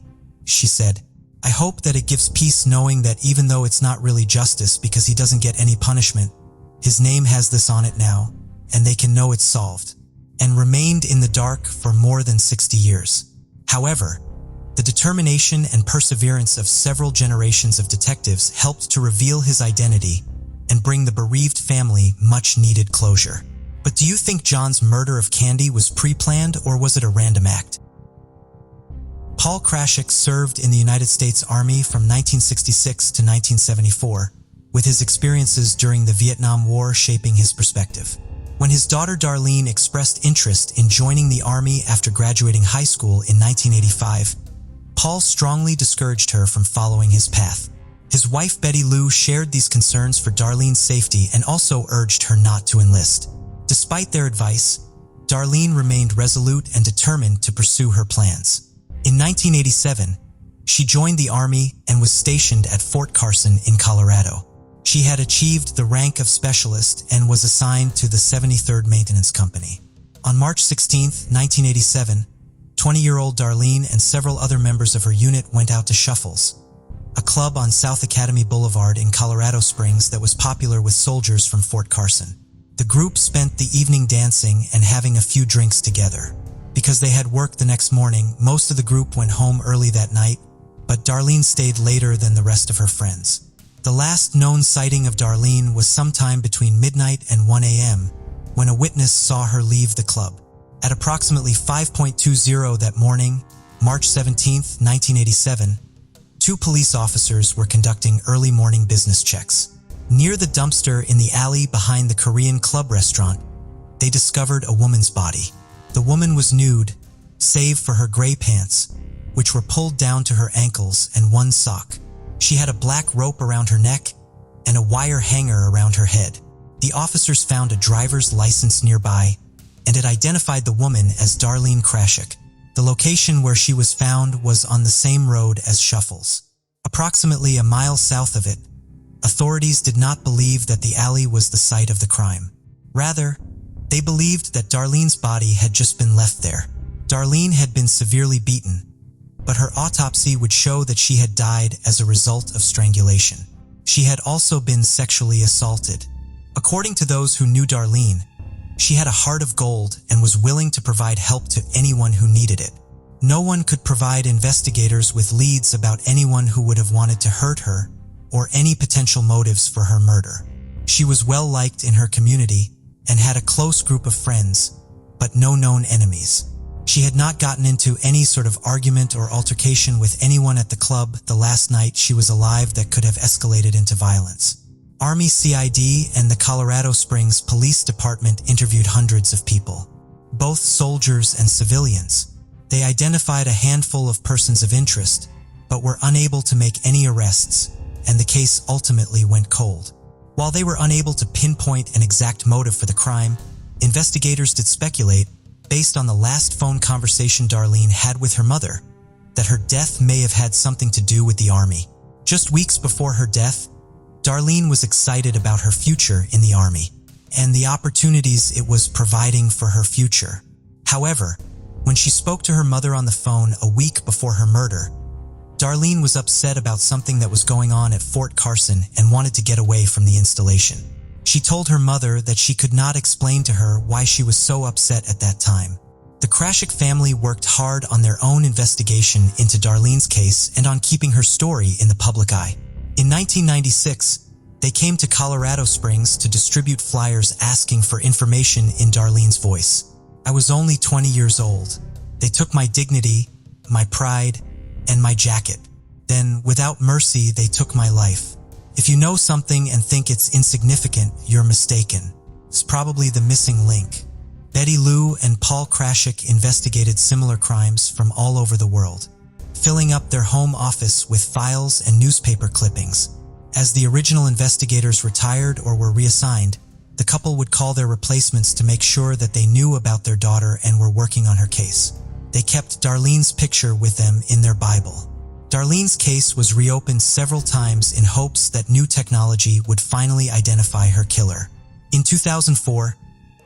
she said. "I hope that it gives peace knowing that even though it's not really justice because he doesn't get any punishment, his name has this on it now, and they can know it's solved," and remained in the dark for more than 60 years. However, the determination and perseverance of several generations of detectives helped to reveal his identity and bring the bereaved family much-needed closure. But do you think John's murder of Candy was pre-planned or was it a random act? Paul Krashik served in the United States Army from 1966 to 1974, with his experiences during the Vietnam War shaping his perspective. When his daughter Darlene expressed interest in joining the Army after graduating high school in 1985, Paul strongly discouraged her from following his path. His wife Betty Lou shared these concerns for Darlene's safety and also urged her not to enlist. Despite their advice, Darlene remained resolute and determined to pursue her plans. In 1987, she joined the Army and was stationed at Fort Carson in Colorado. She had achieved the rank of specialist and was assigned to the 73rd Maintenance Company. On March 16, 1987, 20-year-old Darlene and several other members of her unit went out to Shuffles, a club on South Academy Boulevard in Colorado Springs that was popular with soldiers from Fort Carson. The group spent the evening dancing and having a few drinks together. Because they had work the next morning, most of the group went home early that night, but Darlene stayed later than the rest of her friends. The last known sighting of Darlene was sometime between midnight and 1 a.m. when a witness saw her leave the club. At approximately 5:20 that morning, March 17, 1987, 2 police officers were conducting early morning business checks. Near the dumpster in the alley behind the Korean club restaurant, they discovered a woman's body. The woman was nude, save for her gray pants, which were pulled down to her ankles, and one sock. She had a black rope around her neck and a wire hanger around her head. The officers found a driver's license nearby, and it identified the woman as Darlene Krashik. The location where she was found was on the same road as Shuffles. Approximately a mile south of it, authorities did not believe that the alley was the site of the crime. Rather, they believed that Darlene's body had just been left there. Darlene had been severely beaten, but her autopsy would show that she had died as a result of strangulation. She had also been sexually assaulted. According to those who knew Darlene, she had a heart of gold and was willing to provide help to anyone who needed it. No one could provide investigators with leads about anyone who would have wanted to hurt her or any potential motives for her murder. She was well liked in her community and had a close group of friends, but no known enemies. She had not gotten into any sort of argument or altercation with anyone at the club the last night she was alive that could have escalated into violence. Army CID and the Colorado Springs Police Department interviewed hundreds of people, both soldiers and civilians. They identified a handful of persons of interest, but were unable to make any arrests, and the case ultimately went cold. While they were unable to pinpoint an exact motive for the crime, investigators did speculate, based on the last phone conversation Darlene had with her mother, that her death may have had something to do with the Army. Just weeks before her death, Darlene was excited about her future in the Army and the opportunities it was providing for her future. However, when she spoke to her mother on the phone a week before her murder, Darlene was upset about something that was going on at Fort Carson and wanted to get away from the installation. She told her mother that she could not explain to her why she was so upset at that time. The Krashik family worked hard on their own investigation into Darlene's case and on keeping her story in the public eye. In 1996, they came to Colorado Springs to distribute flyers asking for information in Darlene's voice. I was only 20 years old. They took my dignity, my pride, and my jacket. Then, without mercy, they took my life. If you know something and think it's insignificant, you're mistaken. It's probably the missing link. Betty Lou and Paul Krashik investigated similar crimes from all over the world, filling up their home office with files and newspaper clippings. As the original investigators retired or were reassigned, the couple would call their replacements to make sure that they knew about their daughter and were working on her case. They kept Darlene's picture with them in their Bible. Darlene's case was reopened several times in hopes that new technology would finally identify her killer. In 2004,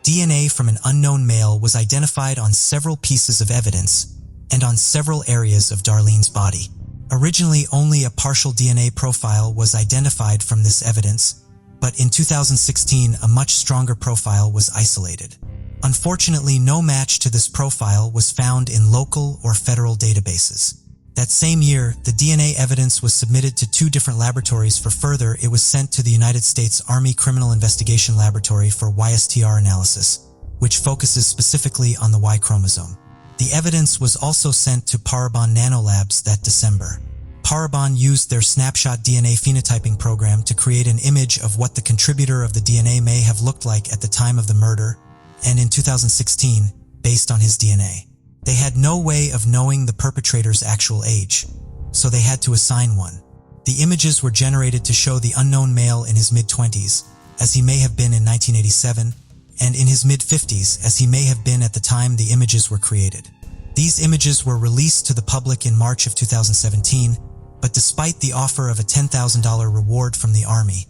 DNA from an unknown male was identified on several pieces of evidence and on several areas of Darlene's body. Originally, only a partial DNA profile was identified from this evidence, but in 2016, a much stronger profile was isolated. Unfortunately, no match to this profile was found in local or federal databases. That same year, the DNA evidence was submitted to 2 different laboratories. For further, it was sent to the United States Army Criminal Investigation Laboratory for YSTR analysis, which focuses specifically on the Y chromosome. The evidence was also sent to Parabon Nanolabs that December. Parabon used their snapshot DNA phenotyping program to create an image of what the contributor of the DNA may have looked like at the time of the murder, and in 2016, based on his DNA. They had no way of knowing the perpetrator's actual age, so they had to assign one. The images were generated to show the unknown male in his mid-20s, as he may have been in 1987, and in his mid-50s, as he may have been at the time the images were created. These images were released to the public in March of 2017, but despite the offer of a $10,000 reward from the Army,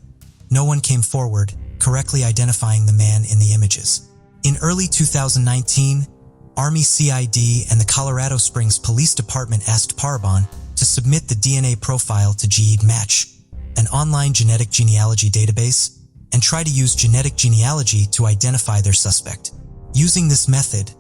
no one came forward, correctly identifying the man in the images. In early 2019, Army CID and the Colorado Springs Police Department asked Parabon to submit the DNA profile to GEDmatch, an online genetic genealogy database, and try to use genetic genealogy to identify their suspect. Using this method,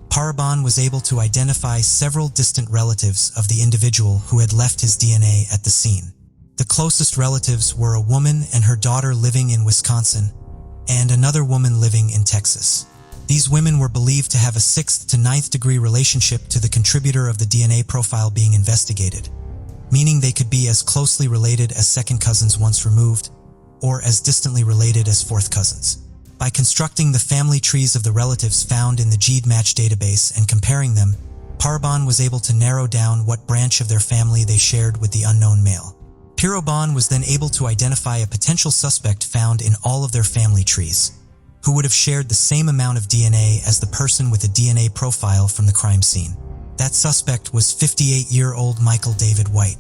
Parabon was able to identify several distant relatives of the individual who had left his DNA at the scene. The closest relatives were a woman and her daughter living in Wisconsin, and another woman living in Texas. These women were believed to have a 6th to 9th degree relationship to the contributor of the DNA profile being investigated, meaning they could be as closely related as second cousins once removed, or as distantly related as fourth cousins. By constructing the family trees of the relatives found in the GEDmatch database and comparing them, Parabon was able to narrow down what branch of their family they shared with the unknown male. Parabon was then able to identify a potential suspect found in all of their family trees, who would have shared the same amount of DNA as the person with a DNA profile from the crime scene. That suspect was 58-year-old Michael David White.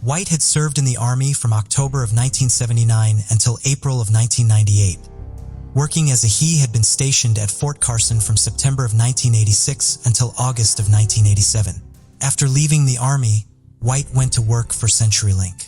White had served in the Army from October of 1979 until April of 1998. Working as he had been stationed at Fort Carson from September of 1986 until August of 1987. After leaving the Army, White went to work for CenturyLink.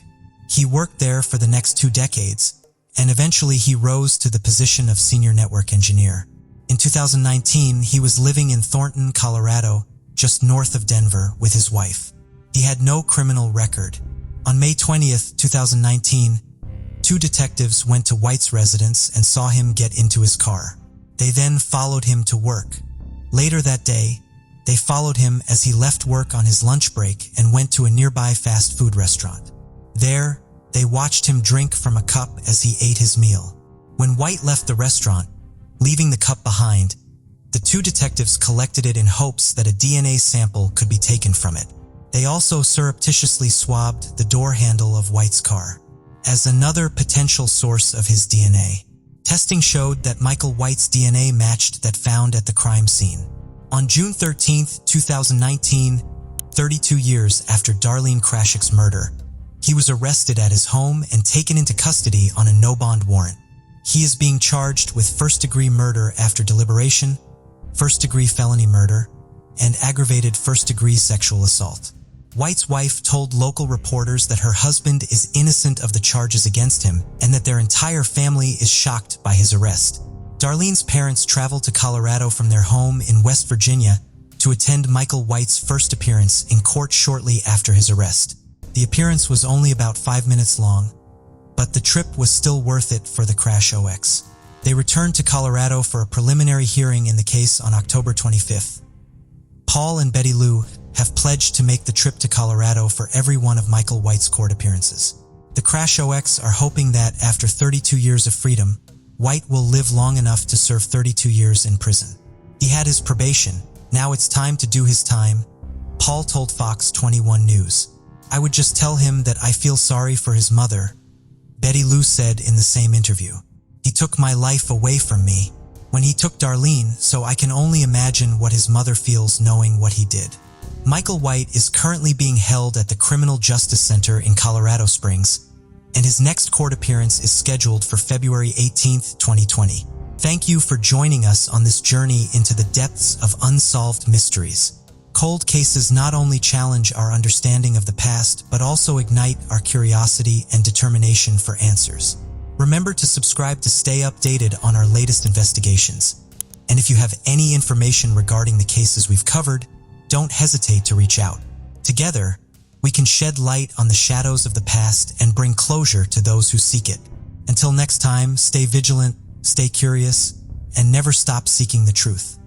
He worked there for the next 2 decades, and eventually he rose to the position of senior network engineer. In 2019, he was living in Thornton, Colorado, just north of Denver, with his wife. He had no criminal record. On May 20th, 2019, 2 detectives went to White's residence and saw him get into his car. They then followed him to work. Later that day, they followed him as he left work on his lunch break and went to a nearby fast food restaurant. There, they watched him drink from a cup as he ate his meal. When White left the restaurant, leaving the cup behind, the 2 detectives collected it in hopes that a DNA sample could be taken from it. They also surreptitiously swabbed the door handle of White's car. as another potential source of his DNA. Testing showed that Michael White's DNA matched that found at the crime scene. On June 13, 2019, 32 years after Darlene Krashik's murder, he was arrested at his home and taken into custody on a no-bond warrant. He is being charged with first-degree murder after deliberation, first-degree felony murder, and aggravated first-degree sexual assault. White's wife told local reporters that her husband is innocent of the charges against him and that their entire family is shocked by his arrest. Darlene's parents traveled to Colorado from their home in West Virginia to attend Michael White's first appearance in court shortly after his arrest. The appearance was only about 5 minutes long, but the trip was still worth it for the Crash OX. They returned to Colorado for a preliminary hearing in the case on October 25th. Paul and Betty Lou have pledged to make the trip to Colorado for every one of Michael White's court appearances. The Crash OX are hoping that after 32 years of freedom, White will live long enough to serve 32 years in prison. He had his probation. Now it's time to do his time, Paul told Fox 21 News. I would just tell him that I feel sorry for his mother, Betty Lou said in the same interview. He took my life away from me when he took Darlene, so I can only imagine what his mother feels knowing what he did. Michael White is currently being held at the Criminal Justice Center in Colorado Springs, and his next court appearance is scheduled for February 18, 2020. Thank you for joining us on this journey into the depths of unsolved mysteries. Cold cases not only challenge our understanding of the past, but also ignite our curiosity and determination for answers. Remember to subscribe to stay updated on our latest investigations. And if you have any information regarding the cases we've covered, don't hesitate to reach out. Together, we can shed light on the shadows of the past and bring closure to those who seek it. Until next time, stay vigilant, stay curious, and never stop seeking the truth.